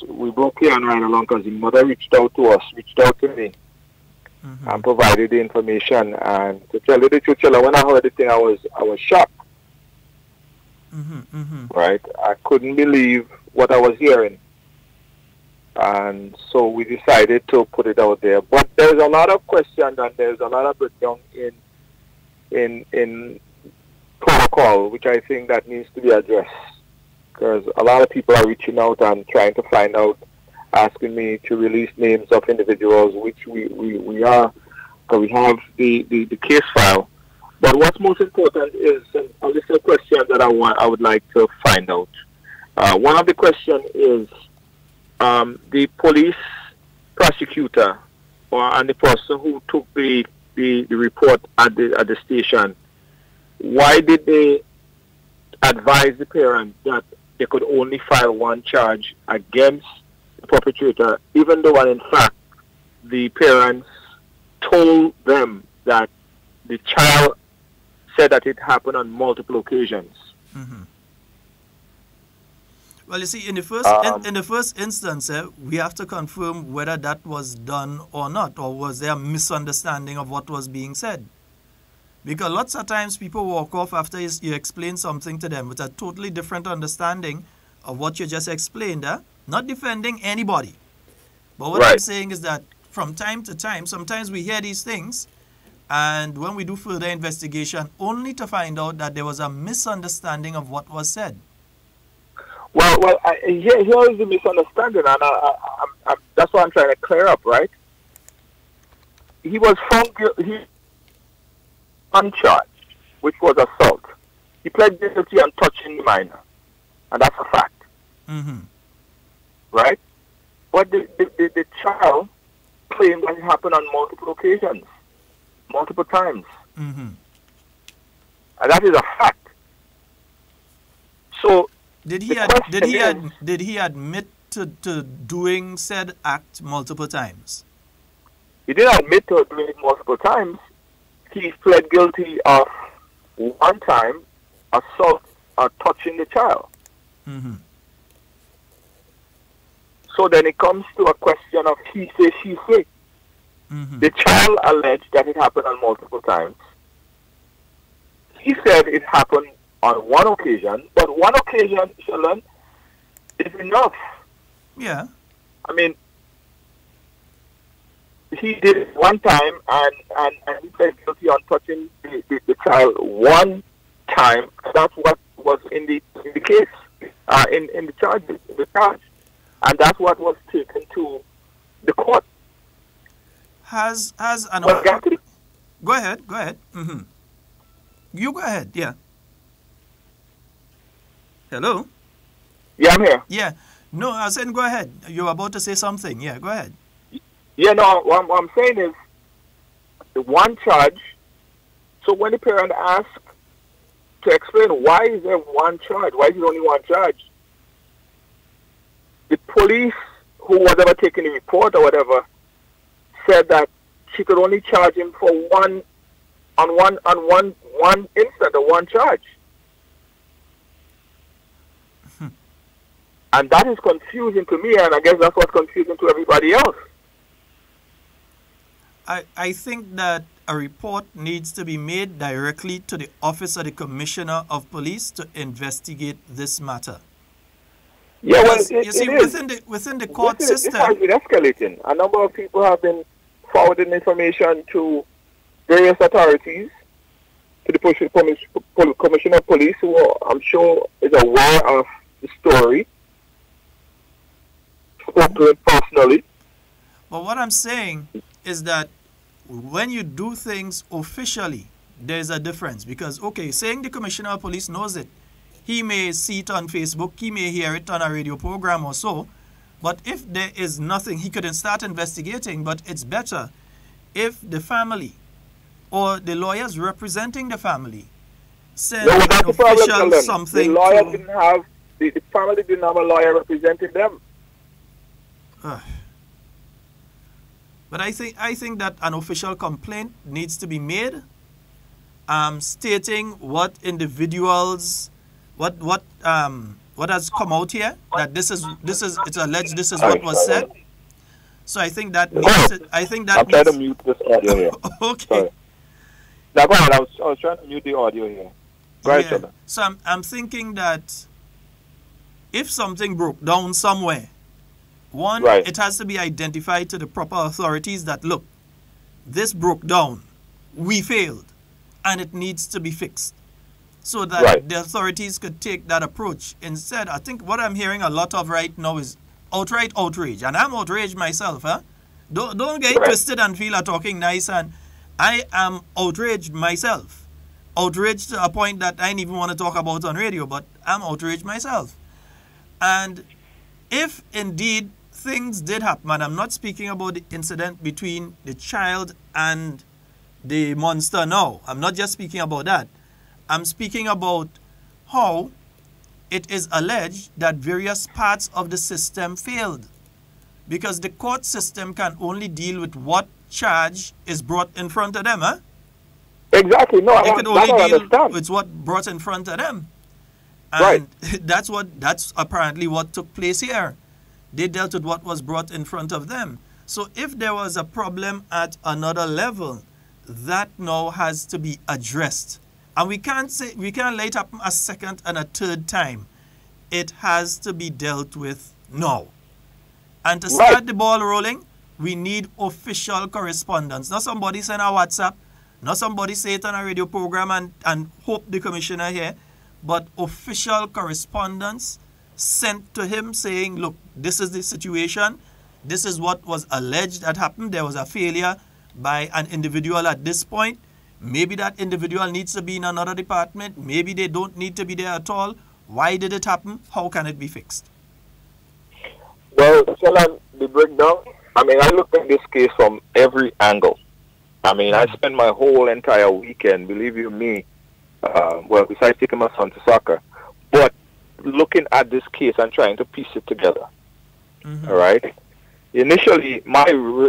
we broke here and ran along because the mother reached out to me, and provided the information. And to tell you the truth, when I heard the thing, I was shocked. Right, I couldn't believe what I was hearing, and so we decided to put it out there. But there's a lot of questions and there's a lot of breakdown in protocol, which I think that needs to be addressed, because a lot of people are reaching out and trying to find out, asking me to release names of individuals, which we are, because we have the case file. But what's most important is a little question that I would like to find out. One of the questions is the police prosecutor and the person who took the report at the station. Why did they advise the parents that they could only file one charge against the perpetrator, even though, in fact, the parents told them that the child said that it happened on multiple occasions? Well, you see, in the first instance, we have to confirm whether that was done or not, or was there a misunderstanding of what was being said. Because lots of times people walk off after you explain something to them with a totally different understanding of what you just explained, not defending anybody. But what I'm saying is that from time to time, sometimes we hear these things, and when we do further investigation, only to find out that there was a misunderstanding of what was said. Well, here is the misunderstanding, and that's what I'm trying to clear up, right? He was found uncharged, which was assault. He pled guilty on touching the minor, and that's a fact, right? But the child claimed that it happened on multiple occasions, multiple times, and that is a fact. So did he admit to doing said act multiple times? He didn't admit to doing it multiple times. He pled guilty of one time assault or touching the child. So then it comes to a question of he say, she say. The child alleged that it happened on multiple times. He said it happened on one occasion, but one occasion, Sheldon, is enough. Yeah. I mean, he did it one time, and he pled guilty on touching the child one time. That's what was in the case, in the charge, and that's what was taken to the court. Has an Go ahead. You go ahead. Yeah. Hello. Yeah, I'm here. Yeah. No, I was saying go ahead. You were about to say something. Yeah, go ahead. Yeah, no, what I'm saying is the one charge. So when the parent asks to explain why is there one charge, why is it only one charge, the police, who was ever taking the report or whatever, said that she could only charge him for one instant or one charge. And that is confusing to me, and I guess that's what's confusing to everybody else. I think that a report needs to be made directly to the Office of the Commissioner of Police to investigate this matter. Yeah, well, you see, within the court system, this has been escalating. A number of people have been forwarding information to various authorities, to the Commissioner of Police, who I'm sure is aware of the story. Spoke to him personally. But what I'm saying is that when you do things officially, there's a difference. Because, okay, saying the Commissioner of Police knows it, he may see it on Facebook, he may hear it on a radio program or so, but if there is nothing, he couldn't start investigating. But it's better if the family or the lawyers representing the family send an official something. The lawyer didn't have, the family didn't have a lawyer representing them. But I think that an official complaint needs to be made, stating what individuals, what has come out here, that this is it's alleged this is what was said. So I think that needs to, I'm trying to mute this audio here. Okay. Sorry. Now go ahead. I was trying to mute the audio here. Go ahead, Sheldon. So I'm thinking that if something broke down somewhere, one, it has to be identified to the proper authorities that, look, this broke down, we failed, and it needs to be fixed. So that the authorities could take that approach. Instead, I think what I'm hearing a lot of right now is outright outrage. And I'm outraged myself. Huh? Don't get twisted and feel I'm talking nice. And I am outraged myself. Outraged to a point that I didn't even want to talk about on radio, but I'm outraged myself. And if indeed things did happen, and I'm not speaking about the incident between the child and the monster now. I'm not just speaking about that. I'm speaking about how it is alleged that various parts of the system failed. Because the court system can only deal with what charge is brought in front of them. Huh? Exactly. No, they could only deal with what brought in front of them. And that's apparently what took place here. They dealt with what was brought in front of them. So if there was a problem at another level, that now has to be addressed. And we can't lay it up a second and a third time. It has to be dealt with now. And to start the ball rolling, we need official correspondence. Not somebody send a WhatsApp, not somebody say it on a radio program and hope the commissioner here, but official correspondence sent to him saying, look, this is the situation. This is what was alleged that happened. There was a failure by an individual at this point. Maybe that individual needs to be in another department. Maybe they don't need to be there at all. Why did it happen? How can it be fixed? Well, Sheldon, the breakdown, I mean, I looked at this case from every angle. I mean, I spent my whole entire weekend, believe you me, besides taking my son to soccer, but looking at this case and trying to piece it together. All right? Initially, my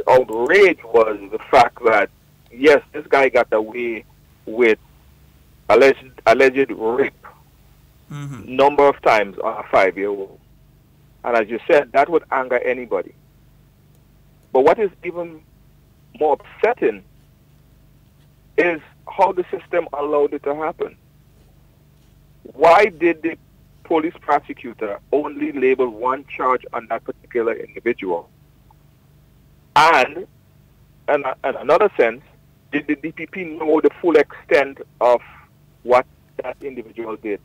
outrage was the fact that, yes, this guy got away with alleged rape number of times on a 5-year-old. And as you said, that would anger anybody. But what is even more upsetting is how the system allowed it to happen. Why did the police prosecutor only label one charge on that particular individual? And in another sense, did the DPP know the full extent of what that individual did?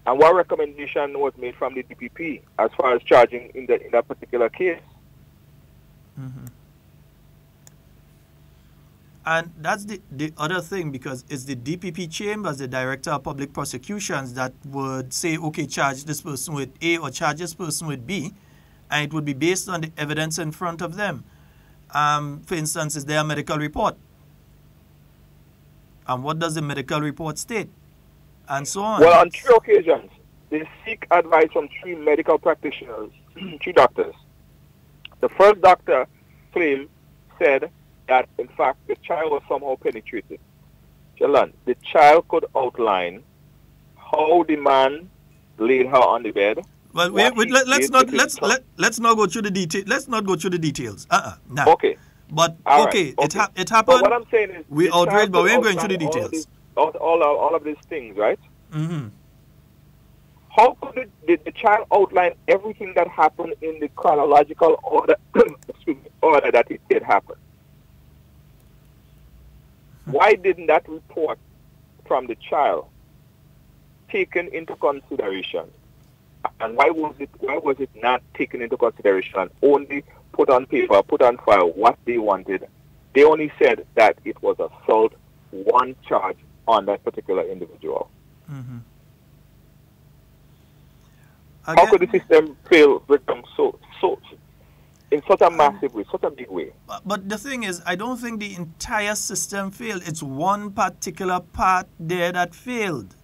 And what recommendation was made from the DPP as far as charging in that particular case? And that's the other thing, because it's the DPP chambers, the Director of Public Prosecutions, that would say, okay, charge this person with A or charge this person with B, and it would be based on the evidence in front of them. For instance, is there a medical report? And what does the medical report state? And so on. Well, on 3 occasions, they seek advice from 3 medical practitioners, 3 doctors. The first doctor said that, in fact, the child was somehow penetrated. Sheldon, the child could outline how the man laid her on the bed. Well, let's not go through the details. Let's not go through the details. Nah. Okay. But All okay, right. It happened. But what I'm saying is, we outraged, but we ain't going through the details. All of these things, right? How could the child outline everything that happened in the chronological order, order that it did happen? Why didn't that report from the child taken into consideration? And why was it not taken into consideration and only put on paper, put on file what they wanted? They only said that it was assault, one charge on that particular individual. How could the system fail victims so in such a massive way, such a big way? But the thing is, I don't think the entire system failed. It's one particular part there that failed.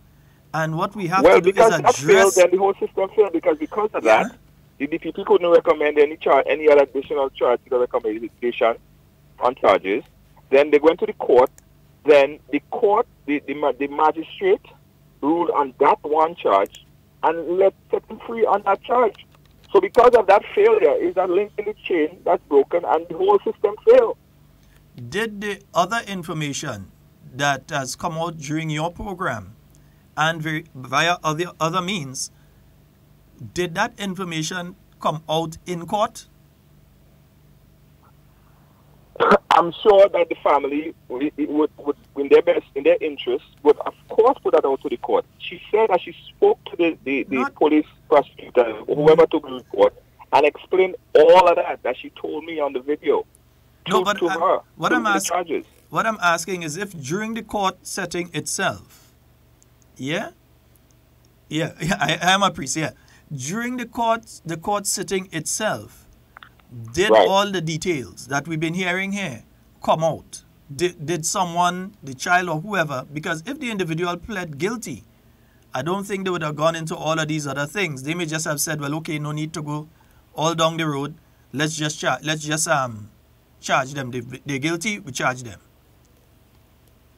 And what we have to do is address... Well, because that failed, then the whole system failed. Because of that, the DPP couldn't recommend any other additional charge to the recommendation on charges. Then they went to the court. Then the court, the magistrate, ruled on that one charge and set him free on that charge. So because of that failure, is that link in the chain that's broken and the whole system failed. Did the other information that has come out during your program and via other means, did that information come out in court? I'm sure that the family would in their interest, would of course put that out to the court. She said that she spoke to the police prosecutor, whoever took the report, and explained all of that she told me on the video. What I'm asking is if during the court setting itself, I am a priest, during the court sitting itself, did all the details that we've been hearing here come out? Did someone, the child or whoever, because if the individual pled guilty, I don't think they would have gone into all of these other things. They may just have said, well, okay, no need to go all down the road. Let's just charge them. They're guilty, we charge them.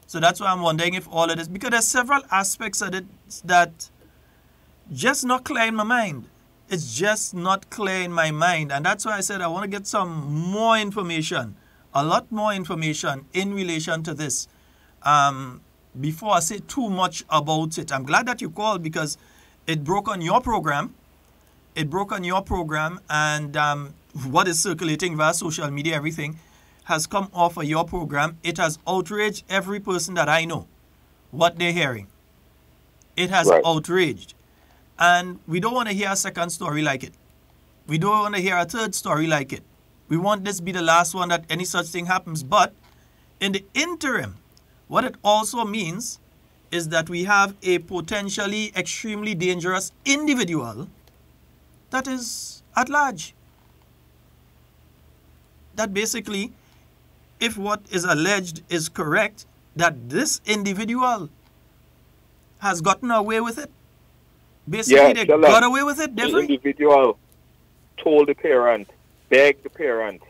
So that's why I'm wondering if all of this, because there's several aspects of it that just not clear in my mind. It's just not clear in my mind. And that's why I said I want to get some more information, a lot more information in relation to this before I say too much about it. I'm glad that you called because it broke on your program. And what is circulating via social media, everything has come off of your program. It has outraged every person that I know, what they're hearing. It has outraged. And we don't want to hear a second story like it. We don't want to hear a third story like it. We want this to be the last one that any such thing happens. But in the interim, What it also means is that we have a potentially extremely dangerous individual that is at large. That basically, if what is alleged is correct, that this individual has gotten away with it. Basically, they got away with it, the Devon. individual told the parent, begged the parent,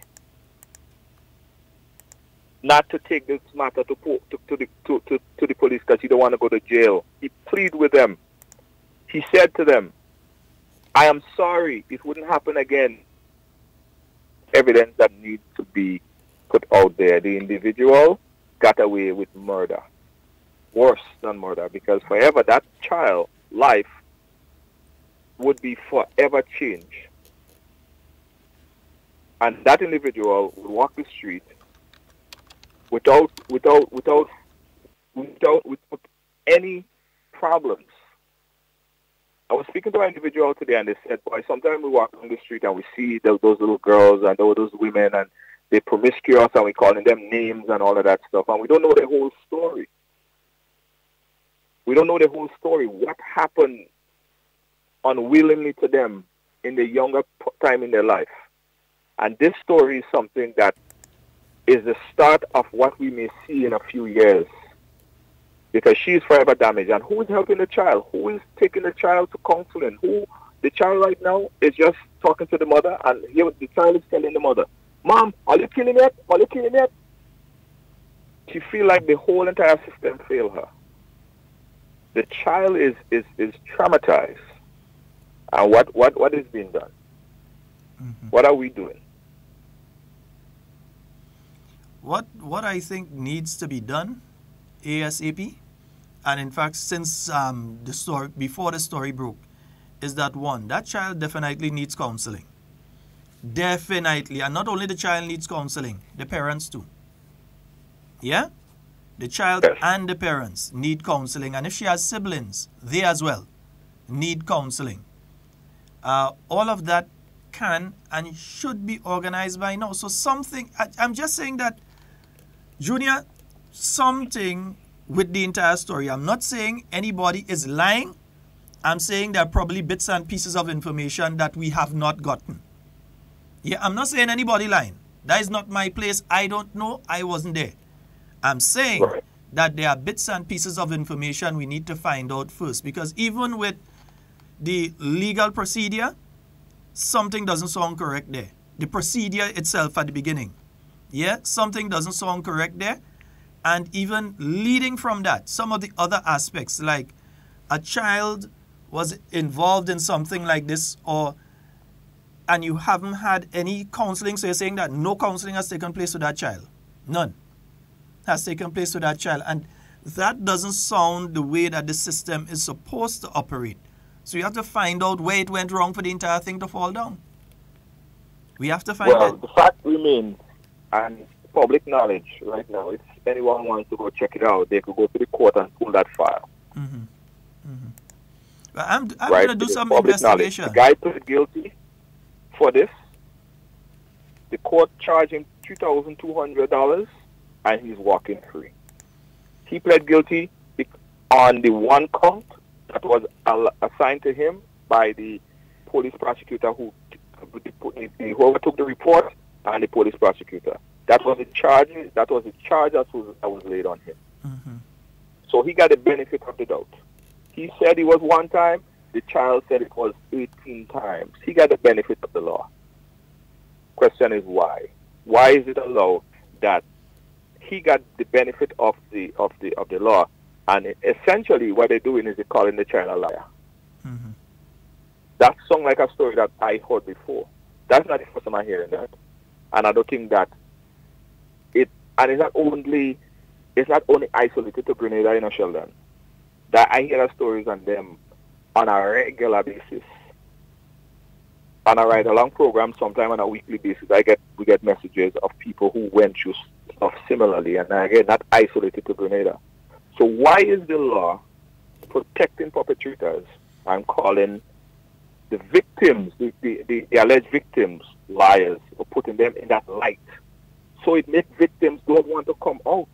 not to take this matter to the police because he don't want to go to jail. He pleaded with them. He said to them, I am sorry, it wouldn't happen again. Evidence that needs to be put out there. The individual got away with murder. Worse than murder, because forever that child life would be forever changed. And that individual would walk the street without any problems. I was speaking to an individual today, and they said, boy, sometimes we walk on the street and we see those little girls and those women, and they're promiscuous, and we're calling them names and all of that stuff, and we don't know the whole story. We don't know the whole story. What happened unwillingly to them in the younger time in their life. And this story is something that is the start of what we may see in a few years, because she is forever damaged. And who is helping the child? Who is taking the child to counseling? The child right now is just talking to the mother, and the child is telling the mother, Mom, are you killing yet? Are you killing yet? She feels like the whole entire system failed her. The child is traumatized. And what is being done? Mm-hmm. What are we doing? What I think needs to be done ASAP, and in fact since before the story broke, is that one, that child definitely needs counseling. Definitely. And not only the child needs counseling, the parents too. Yeah? The child and the parents need counseling. And if she has siblings, they as well need counseling. All of that can and should be organized by now. So something, I'm just saying that, Junior, something with the entire story. I'm not saying anybody is lying. I'm saying there are probably bits and pieces of information that we have not gotten. Yeah, I'm not saying anybody lying. That is not my place. I don't know. I wasn't there. I'm saying that there are bits and pieces of information we need to find out first. Because even with the legal procedure, something doesn't sound correct there. The procedure itself at the beginning. Yeah, something doesn't sound correct there. And even leading from that, some of the other aspects, like a child was involved in something like this, and you haven't had any counseling, so you're saying that no counseling has taken place with that child. None has taken place with that child. And that doesn't sound the way that the system is supposed to operate. So you have to find out where it went wrong for the entire thing to fall down. We have to find out. Well, the fact remains, and public knowledge right now, if anyone wants to go check it out, they could go to the court and pull that file. Mm-hmm. Mm-hmm. Well, I'm going to do some investigation. The guy pled guilty for this. The court charged him $2,200, and he's walking free. He pled guilty on the one count that was assigned to him by the police prosecutor whoever took the report, and the police prosecutor. That was the charge. That was the charge that was laid on him. Mm-hmm. So he got the benefit of the doubt. He said it was one time. The child said it was 18 times. He got the benefit of the law. Question is why? Why is it allowed that he got the benefit of the law, and essentially what they're doing is they're calling the child a liar? Mm-hmm. That sounds like a story that I heard before. That's not the first time I'm hearing that, and I don't think that and it's not only isolated to Grenada, Sheldon. That I hear the stories on them on a regular basis. On a ride-along program, sometime on a weekly basis, we get messages of people who went through stuff similarly, and again, not isolated to Grenada. So why is the law protecting perpetrators and calling the victims, the alleged victims, liars, or putting them in that light? So it makes victims don't want to come out.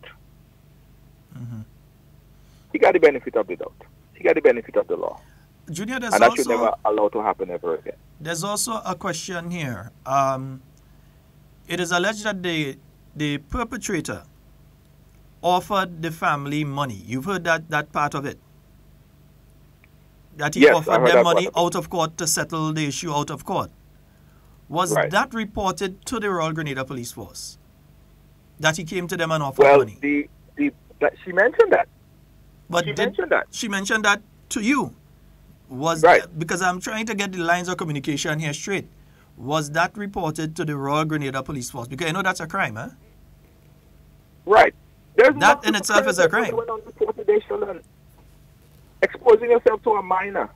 He got the benefit of the doubt. He got the benefit of the law. Junior, And that should never allow to happen ever again. There's also a question here. It is alleged that the perpetrator offered the family money. You've heard that part of it? That he offered them money out of court to settle the issue out of court. Was that reported to the Royal Grenada Police Force? That he came to them and offered money? Well, she mentioned that. But she mentioned that to you. Because I'm trying to get the lines of communication here straight. Was that reported to the Royal Grenada Police Force? Because I know that's a crime, huh? Right. That in itself is a crime. Exposing yourself to a minor.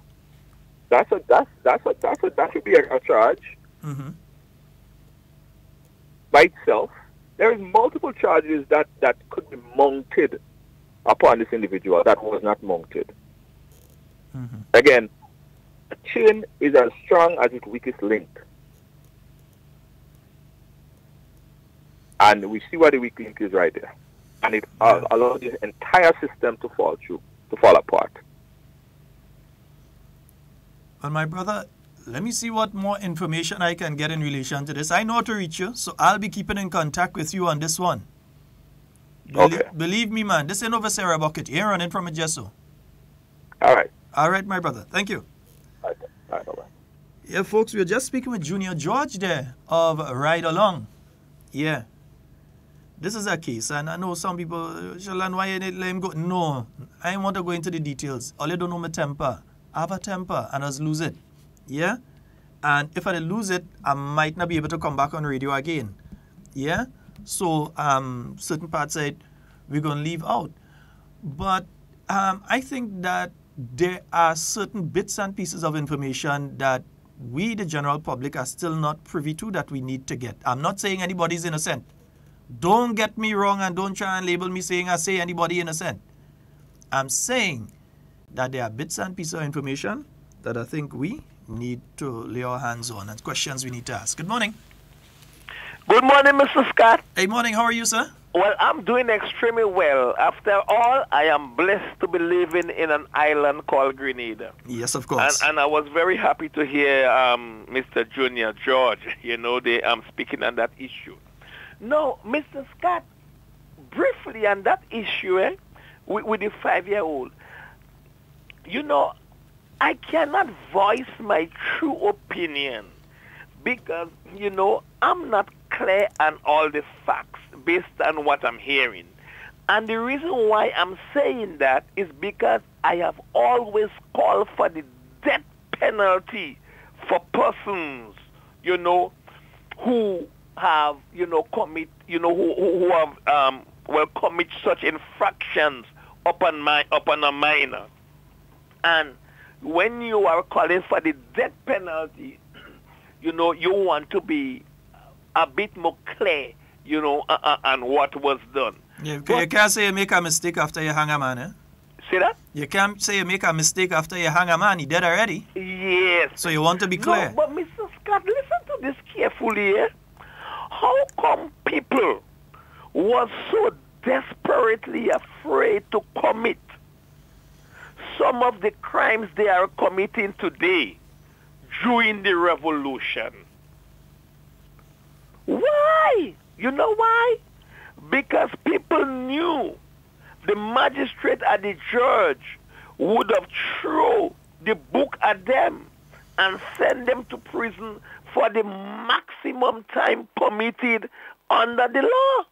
That should be a charge. By itself. There is multiple charges that could be mounted upon this individual that was not mounted. Again, a chain is as strong as its weakest link. And we see what the weak link is right there. And it allows the entire system to fall apart. Well, my brother, let me see what more information I can get in relation to this. I know how to reach you, so I'll be keeping in contact with you on this one. Believe me, man, this ain't over Sarah Bucket. You ain't running from a gesso. All right. All right, my brother. Thank you. All right, bye-bye. Yeah, folks, we were just speaking with Junior George there of Ride Along. Yeah. This is a case, and I know some people, Sheldon, why you let him go? No, I don't want to go into the details. All you don't know my temper. I have a temper, and I just lose it. Yeah? And if I lose it, I might not be able to come back on radio again. Yeah? So, certain parts of it, we're going to leave out. But I think that there are certain bits and pieces of information that we, the general public, are still not privy to that we need to get. I'm not saying anybody's innocent. Don't get me wrong and don't try and label me saying I say anybody innocent. I'm saying that there are bits and pieces of information that I think we need to lay our hands on and questions we need to ask. Good morning. Good morning, Mr. Scott. Hey, morning. How are you, sir? Well, I'm doing extremely well. After all, I am blessed to be living in an island called Grenada. Yes, of course. And I was very happy to hear Mr. Junior George, they speaking on that issue. No, Mr. Scott, briefly on that issue with the 5-year-old, I cannot voice my true opinion because, I'm not clear on all the facts based on what I'm hearing. And the reason why I'm saying that is because I have always called for the death penalty for persons, who have, commit such infractions upon a minor. And when you are calling for the death penalty, you want to be a bit more clear, on what was done. Yeah, you can't say you make a mistake after you hang a man, eh? See that? You can't say you make a mistake after you hang a man. He dead already. Yes. So you want to be clear. No, but Mr. Scott, listen to this carefully, eh? How come people were so desperately afraid to commit some of the crimes they are committing today during the revolution? Why? You know why? Because people knew the magistrate and the judge would have thrown the book at them and send them to prison for the maximum time committed under the law.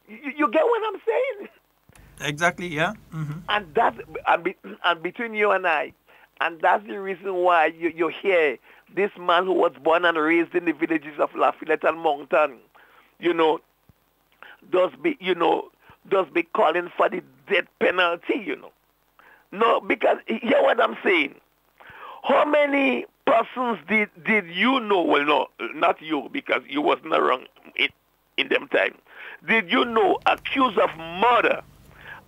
You get what I'm saying? Exactly, yeah. Mm-hmm. And that's and between you and I, and that's the reason why you hear this man who was born and raised in the villages of Lafayette and Moncton, does be calling for the death penalty, No, because hear what I'm saying. How many persons did you know? Well, no, not you, because you wasn't around in them time. Did you know accused of murder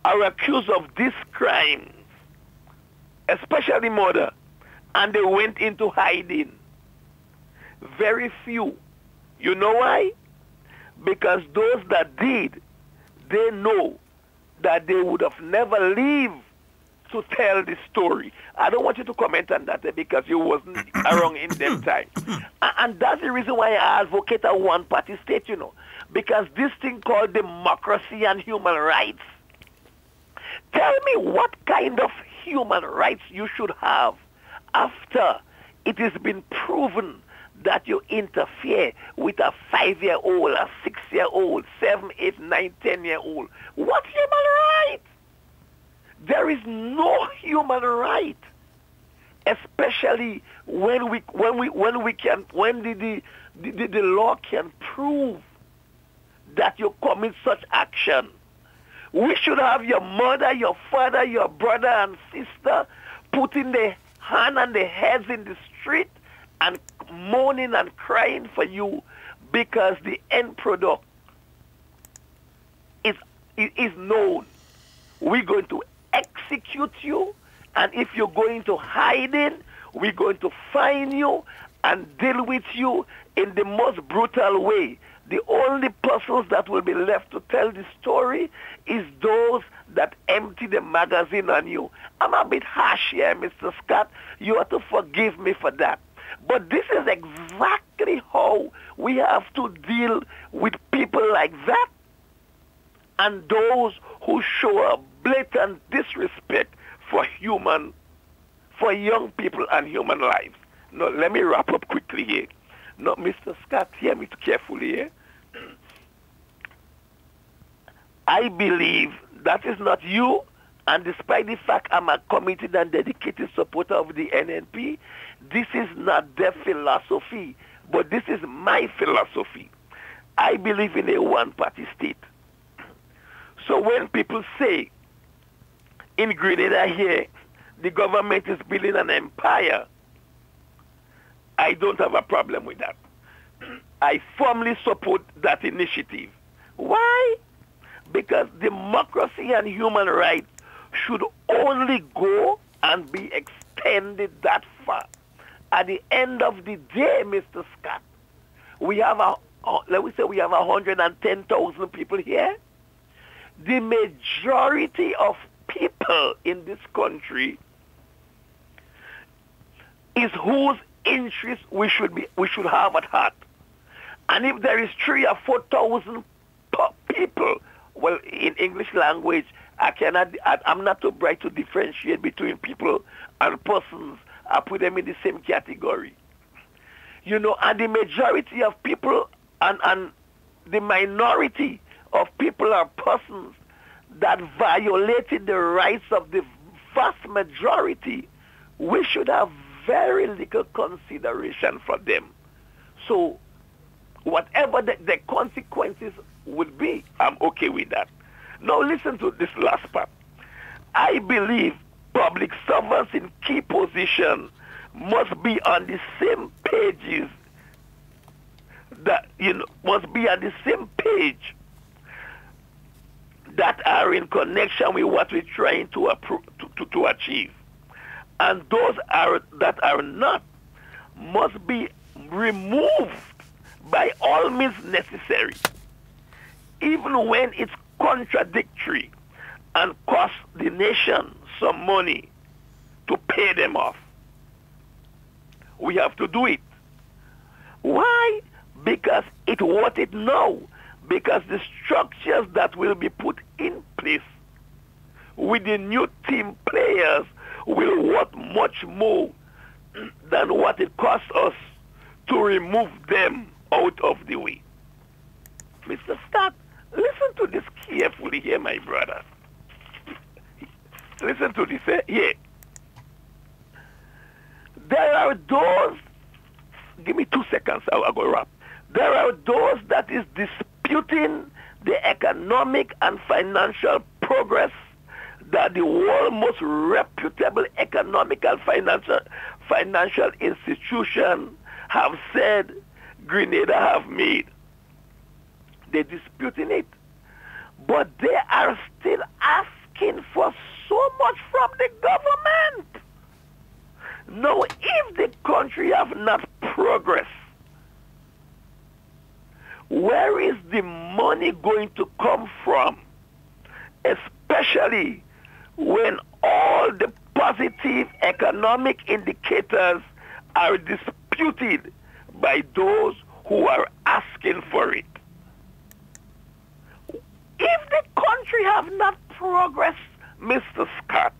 are accused of this crime, especially murder, and they went into hiding? Very few. You know why? Because those that did, they know that they would have never lived to tell the story. I don't want you to comment on that because you wasn't around in them time. And that's the reason why I advocate a one-party state, because this thing called democracy and human rights. Tell me what kind of human rights you should have after it has been proven that you interfere with a 5-year-old, a 6-year-old, 7, 8, 9, 10-year-old. What human right? There is no human right, especially when the law can prove that you commit such action. We should have your mother, your father, your brother and sister putting their hand on their heads in the street and moaning and crying for you because the end product is known. We're going to execute you, and if you're going to hide in, we're going to find you and deal with you in the most brutal way. The only persons that will be left to tell the story is those that empty the magazine on you. I'm a bit harsh here, Mr. Scott. You have to forgive me for that. But this is exactly how we have to deal with people like that and those who show a blatant disrespect for young people and human lives. Now, let me wrap up quickly here. Now, Mr. Scott, hear me carefully here. I believe that is not you, and despite the fact I'm a committed and dedicated supporter of the NNP, this is not their philosophy, but this is my philosophy. I believe in a one-party state. So when people say, in Grenada here, the government is building an empire, I don't have a problem with that. I firmly support that initiative. Why? Because democracy and human rights should only go and be extended that far. At the end of the day, Mr. Scott, we have we have 110,000 people here. The majority of people in this country is whose interest we should have at heart. And if there is 3,000 or 4,000 people, well, in English language, I'm not too bright to differentiate between people and persons. I put them in the same category. And the majority of people and the minority of people are persons that violated the rights of the vast majority. We should have very little consideration for them. So whatever the consequences would be, I'm okay with that. Now listen to this last part. I believe public servants in key positions must be on the same pages must be on the same page that are in connection with what we're trying to achieve. And those that are not must be removed by all means necessary, even when it's contradictory and costs the nation some money to pay them off. We have to do it. Why? Because it's worth it now. Because the structures that will be put in place with the new team players will worth much more than what it costs us to remove them out of the way. Mr. Scott, listen to this carefully here, my brother. Listen to this here. There are those, give me 2 seconds, I'll go wrap. There are those that is disputing the economic and financial progress that the world's most reputable economic and financial institutions have said Grenada have made. They're disputing it. But they are still asking for so much from the government. Now, if the country have not progressed, where is the money going to come from? Especially especially when all the positive economic indicators are disputed by those who are asking for it. If the country have not progressed, Mr. Scott,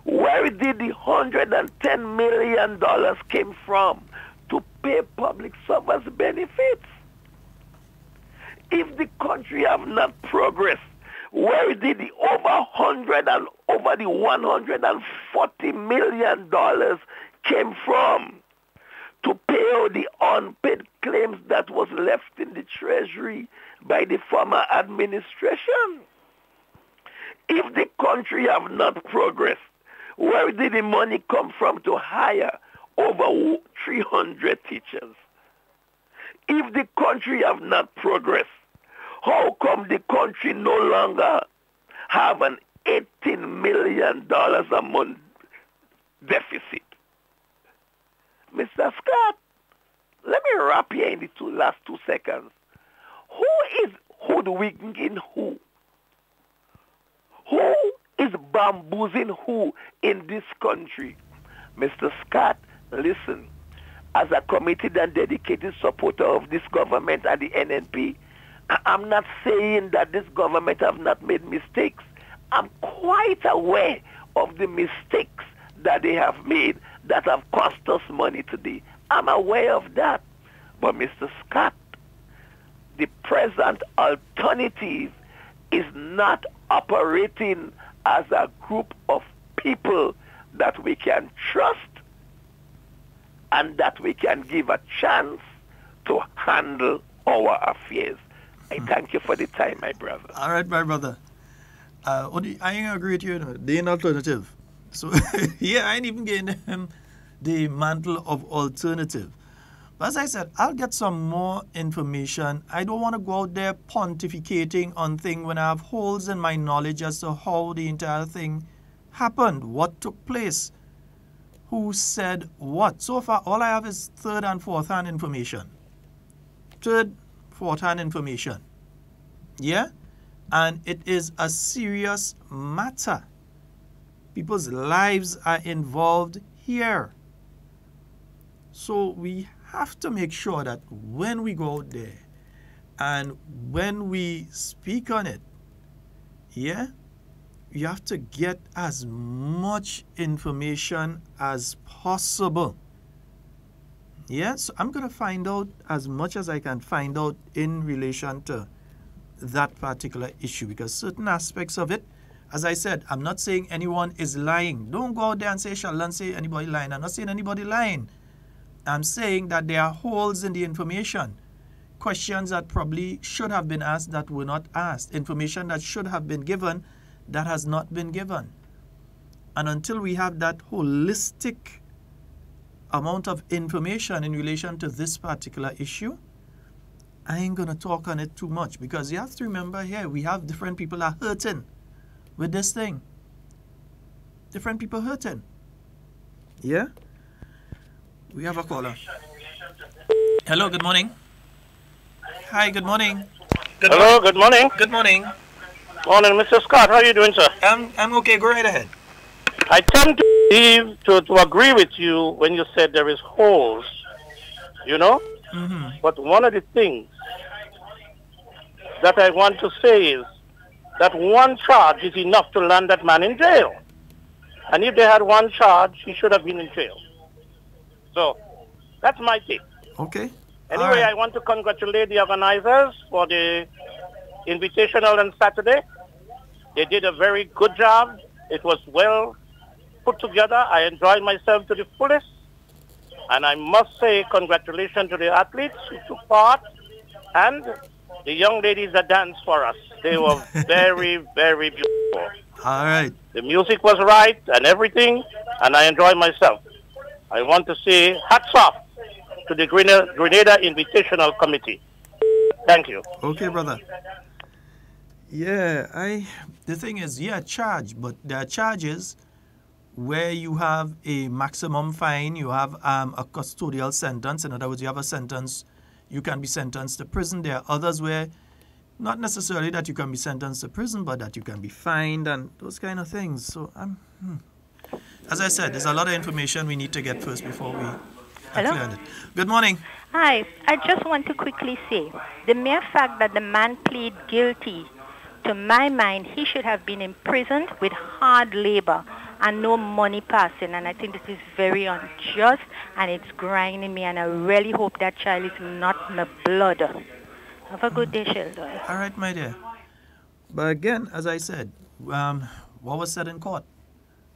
where did the $110 million came from to pay public servants benefits? If the country have not progressed, where did the over the $140 million came from to pay all the unpaid claims that was left in the Treasury by the former administration? If the country have not progressed, where did the money come from to hire over 300 teachers? If the country have not progressed, how come the country no longer have an $18 million a month deficit? Mr. Scott, let me wrap here in the last 2 seconds. Who is hoodwinking who? Who is bamboozling who in this country? Mr. Scott, listen, as a committed and dedicated supporter of this government and the NNP, I'm not saying that this government have not made mistakes. I'm quite aware of the mistakes that they have made that have cost us money today. I'm aware of that. But Mr. Scott, the present alternative is not operating as a group of people that we can trust and that we can give a chance to handle our affairs. I thank you for the time, my brother. All right, my brother. I ain't agree with you. They ain't alternative. So, yeah, I ain't even getting him the mantle of alternative. But as I said, I'll get some more information. I don't want to go out there pontificating on things when I have holes in my knowledge as to how the entire thing happened, what took place, who said what. So far, all I have is third and fourth hand information. Third, fourth hand information. Yeah? And it is a serious matter. People's lives are involved here. So we have to make sure that when we go out there and when we speak on it, yeah, you have to get as much information as possible. Yeah, so I'm going to find out as much as I can find out in relation to that particular issue, because certain aspects of it, as I said, I'm not saying anyone is lying. Don't go out there and say, Sheldon, say anybody lying. I'm not saying anybody lying. I'm saying that there are holes in the information. Questions that probably should have been asked that were not asked. Information that should have been given that has not been given. And until we have that holistic amount of information in relation to this particular issue, I ain't going to talk on it too much, because you have to remember here, we have different people are hurting with this thing. Different people hurting. Yeah? We have a caller. Hello, good morning. Hi, good morning. Hello, good morning. Good morning. Morning, Mr. Scott. How are you doing, sir? I'm okay. Go right ahead. I tend to agree with you when you said there is holes, you know? Mm-hmm. But one of the things that I want to say is that one charge is enough to land that man in jail. And if they had one charge, he should have been in jail. So, that's my take. Okay. Anyway, right. I want to congratulate the organizers for the invitational on Saturday. They did a very good job. It was well put together. I enjoyed myself to the fullest. And I must say congratulations to the athletes who took part and the young ladies that danced for us. They were very, very beautiful. All right. The music was right and everything, and I enjoyed myself. I want to say hats off to the Grenada Invitational Committee. Thank you. Okay, brother. Yeah, the thing is, yeah, charge, but there are charges where you have a maximum fine, you have a custodial sentence. In other words, you have a sentence, you can be sentenced to prison. There are others where Not necessarily that you can be sentenced to prison, but that you can be fined and those kind of things. So, as I said, there's a lot of information we need to get first before we Hello? clear it. Good morning. Hi, I just want to quickly say, the mere fact that the man plead guilty, to my mind, he should have been imprisoned with hard labor and no money passing. And I think this is very unjust and it's grinding me. And I really hope that child is not in the blood. Have a good day, Sheldon. All right, my dear. But again, as I said, what was said in court?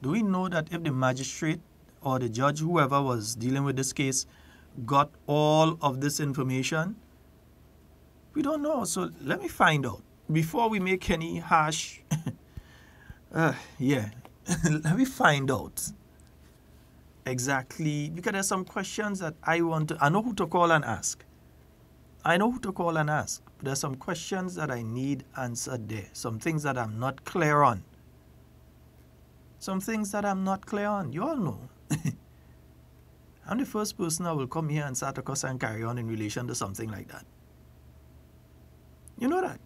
Do we know that if the magistrate or the judge, whoever was dealing with this case, got all of this information? We don't know. So let me find out before we make any harsh. Let me find out exactly, because there's some questions that I know who to call and ask. But there's some questions that I need answered there. Some things that I'm not clear on. You all know. I'm the first person that will come here and start a cuss and carry on in relation to something like that. You know that.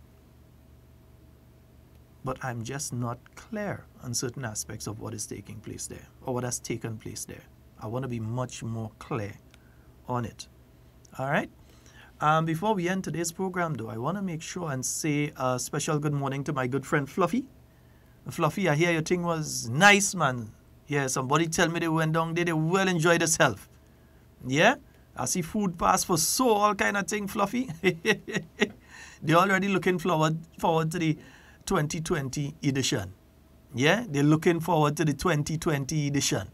But I'm just not clear on certain aspects of what is taking place there, or what has taken place there. I want to be much more clear on it. All right? Before we end today's program, though, I want to make sure and say a special good morning to my good friend Fluffy. Fluffy, I hear your thing was nice, man. Yeah, somebody tell me they went down there, they well enjoyed themselves. Yeah? I see food pass for all kind of thing, Fluffy. They're already looking forward to the 2020 edition. Yeah? They're looking forward to the 2020 edition.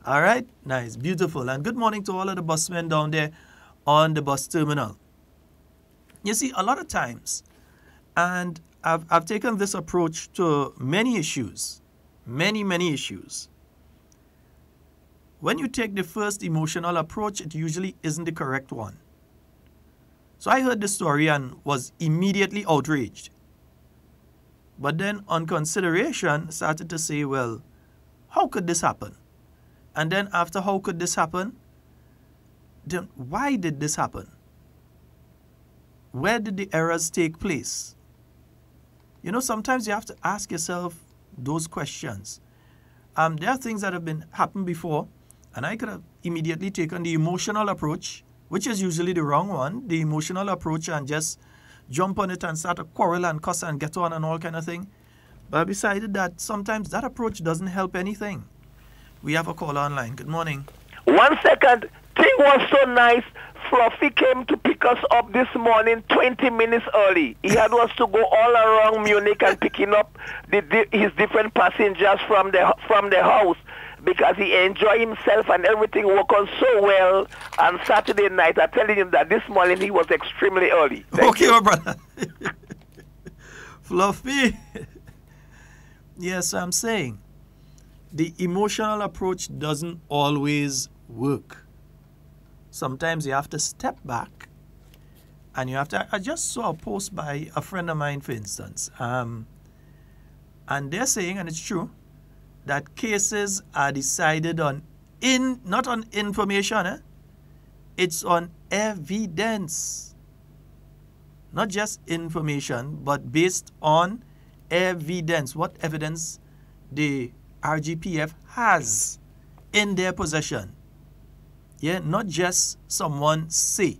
All right? Nice. Beautiful. And good morning to all of the busmen down there on the bus terminal. You see, a lot of times, and I've taken this approach to many issues, many issues. When you take the first emotional approach, it usually isn't the correct one. So I heard the story and was immediately outraged. But then on consideration, started to say, well, how could this happen? And then after how could this happen, then why did this happen? Where did the errors take place? You know, sometimes you have to ask yourself those questions. There are things that have happened before, and I could have immediately taken the emotional approach, which is usually the wrong one, the emotional approach, and just jump on it and start a quarrel and cuss and get on and all kind of thing. But I decided that sometimes that approach doesn't help anything. We have a caller online. Good morning. 1 second. Thing was so nice. Fluffy came to pick us up this morning 20 minutes early. He had us to go all around Munich and picking up his different passengers from the house, because he enjoyed himself and everything worked on so well on Saturday night. I'm telling him that this morning he was extremely early. Thank you. My brother. Fluffy. Yes, I'm saying the emotional approach doesn't always work. Sometimes you have to step back and you have to. I just saw a post by a friend of mine, for instance, and they're saying, and it's true, that cases are decided on not on information, it's on evidence. Not just information, but based on evidence. What evidence the RGPF has in their possession. Yeah, not just someone say.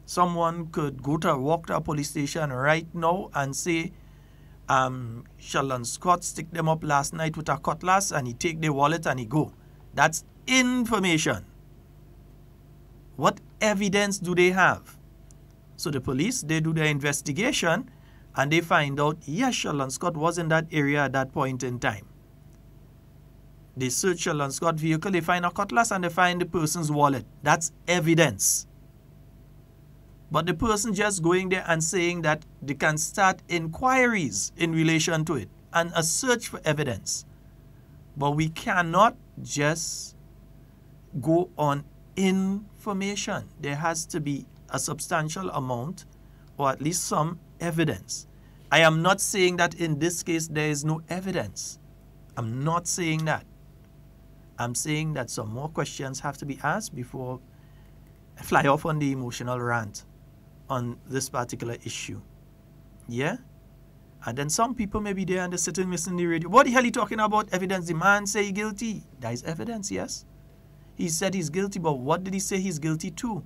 Someone could walk to a police station right now and say, Sheldon Scott stick them up last night with a cutlass, and he take their wallet and he go. That's information. What evidence do they have? So the police, they do their investigation and they find out, yes, Sheldon Scott was in that area at that point in time. They search Sheldon Scott's vehicle, they find a cutlass and they find the person's wallet. That's evidence. But the person just going there and saying that they can start inquiries in relation to it and a search for evidence. But we cannot just go on information. There has to be a substantial amount, or at least some evidence. I am not saying that in this case there is no evidence. I'm not saying that. I'm saying that some more questions have to be asked before I fly off on the emotional rant. on this particular issue. Yeah? And then some people may be there and they're sitting listening to the radio. What the hell are you talking about? Evidence. The man say he's guilty. That is evidence, yes. He said he's guilty, but what did he say he's guilty to?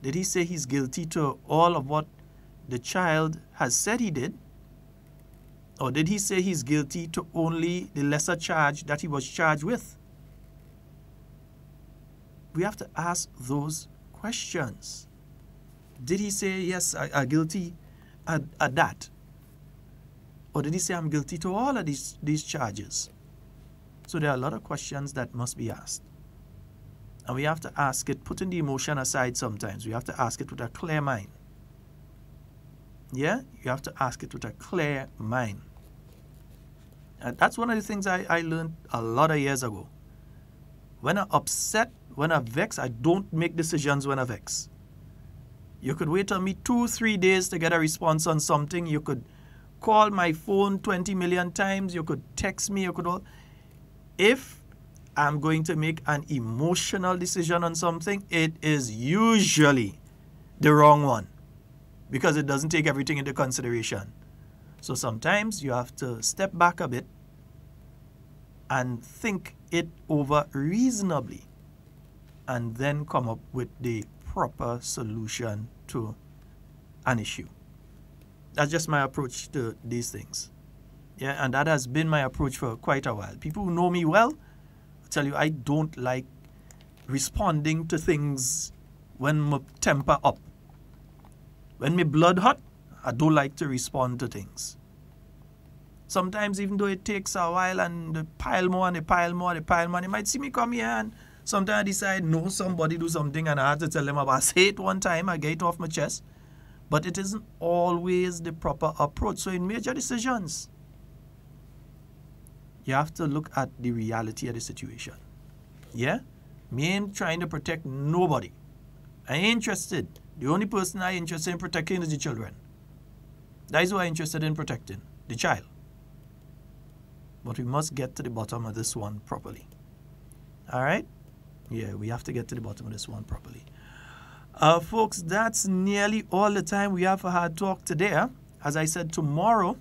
Did he say he's guilty to all of what the child has said he did? Or did he say he's guilty to only the lesser charge that he was charged with? We have to ask those questions. Did he say, yes, I'm guilty at that? Or did he say, I'm guilty to all of these charges? So there are a lot of questions that must be asked. And we have to ask it, putting the emotion aside sometimes. We have to ask it with a clear mind. Yeah? You have to ask it with a clear mind. And that's one of the things I learned a lot of years ago. When I'm upset, when I'm vexed, I don't make decisions when I'm vexed. You could wait on me 2-3 days to get a response on something. You could call my phone 20 million times. You could text me. You could all. If I'm going to make an emotional decision on something, it is usually the wrong one because it doesn't take everything into consideration. So sometimes you have to step back a bit and think it over reasonably and then come up with the proper solution to an issue. That's just my approach to these things. Yeah, and that has been my approach for quite a while. People who know me well tell you I don't like responding to things when my temper up. When my blood hot, I don't like to respond to things. Sometimes even though it takes a while and they pile more and they pile more, they pile more, they might see me come here and sometimes I decide, no, somebody do something and I have to tell them about. I say it one time, I get it off my chest. But it isn't always the proper approach. So in major decisions, you have to look at the reality of the situation. Yeah? Me ain't trying to protect nobody. I ain't interested. The only person I'm interested in protecting is the children. That is who I'm interested in protecting, the child. But we must get to the bottom of this one properly. All right? Yeah, we have to get to the bottom of this one properly. Folks, that's nearly all the time we have for Hard Talk today. As I said, tomorrow,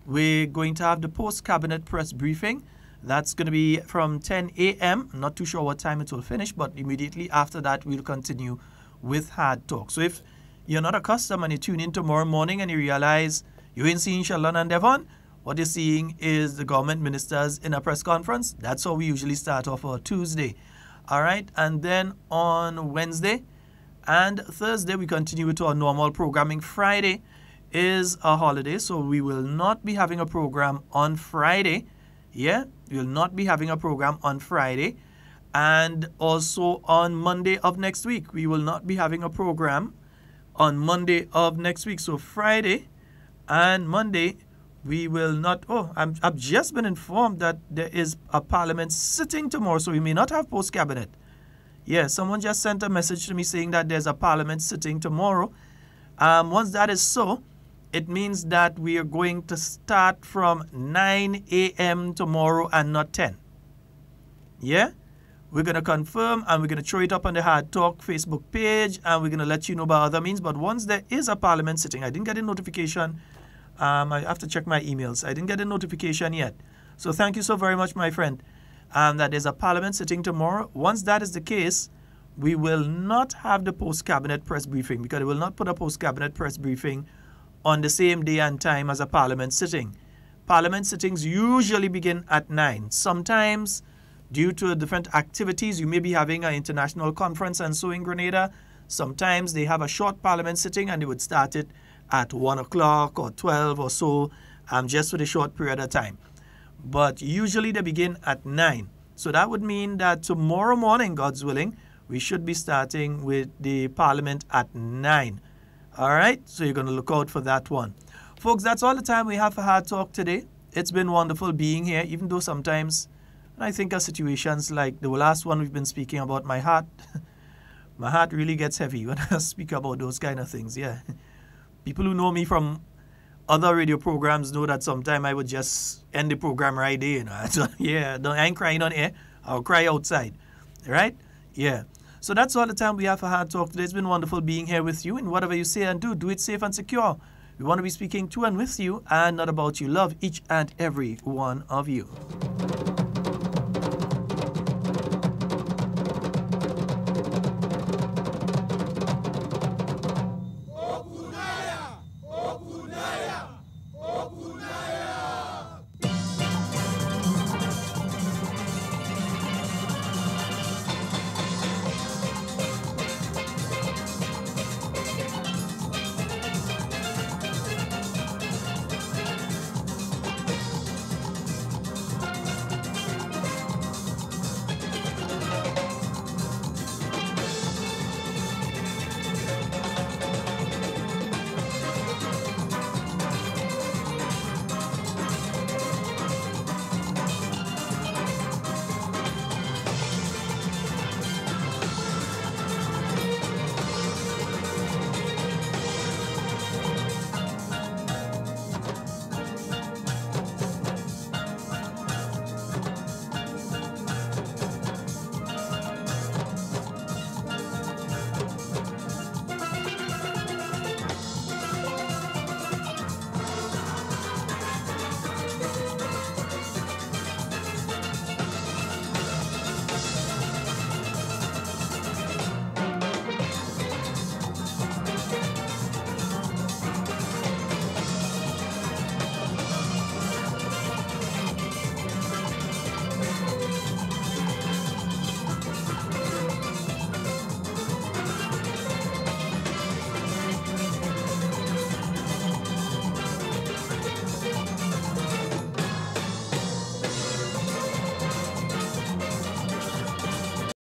we're going to have the post-cabinet press briefing. That's going to be from 10 a.m. I'm not too sure what time it will finish, but immediately after that, we'll continue with Hard Talk. So if you're not a customer and you tune in tomorrow morning and you realize you ain't seeing Sheldon and Devon, what you're seeing is the government ministers in a press conference. That's how we usually start off our Tuesday. All right, and then on Wednesday and Thursday, we continue with our normal programming. Friday is a holiday, so we will not be having a program on Friday. Yeah, we will not be having a program on Friday. And also on Monday of next week, we will not be having a program on Monday of next week. So Friday and Monday, we will not. Oh, I've just been informed that there is a parliament sitting tomorrow, so we may not have post-cabinet. Yeah, someone just sent a message to me saying that there's a parliament sitting tomorrow. Once that is so, it means that we are going to start from 9 a.m. tomorrow and not 10. Yeah? We're going to confirm and we're going to throw it up on the Hard Talk Facebook page and we're going to let you know by other means. But once there is a parliament sitting, I didn't get a notification. I have to check my emails. I didn't get a notification yet. So thank you so very much, my friend, that there's a parliament sitting tomorrow. Once that is the case, we will not have the post-cabinet press briefing because they will not put a post-cabinet press briefing on the same day and time as a parliament sitting. Parliament sittings usually begin at 9. Sometimes, due to different activities, you may be having an international conference and so in Grenada. Sometimes they have a short parliament sitting and they would start it at 1 o'clock or 12 or so, just for a short period of time. But usually they begin at 9. So that would mean that tomorrow morning, God's willing, we should be starting with the parliament at 9. All right? So you're going to look out for that one. Folks, that's all the time we have for Hard Talk today. It's been wonderful being here, even though sometimes when I think of situations like the last one we've been speaking about, my heart really gets heavy when I speak about those kind of things, yeah. People who know me from other radio programs know that sometimes I would just end the program right there. You know? So, yeah, I ain't crying on air. I'll cry outside. Right? Yeah. So that's all the time we have for Hard Talk today. It's been wonderful being here with you. And whatever you say and do it safe and secure. We want to be speaking to and with you and not about you. Love each and every one of you.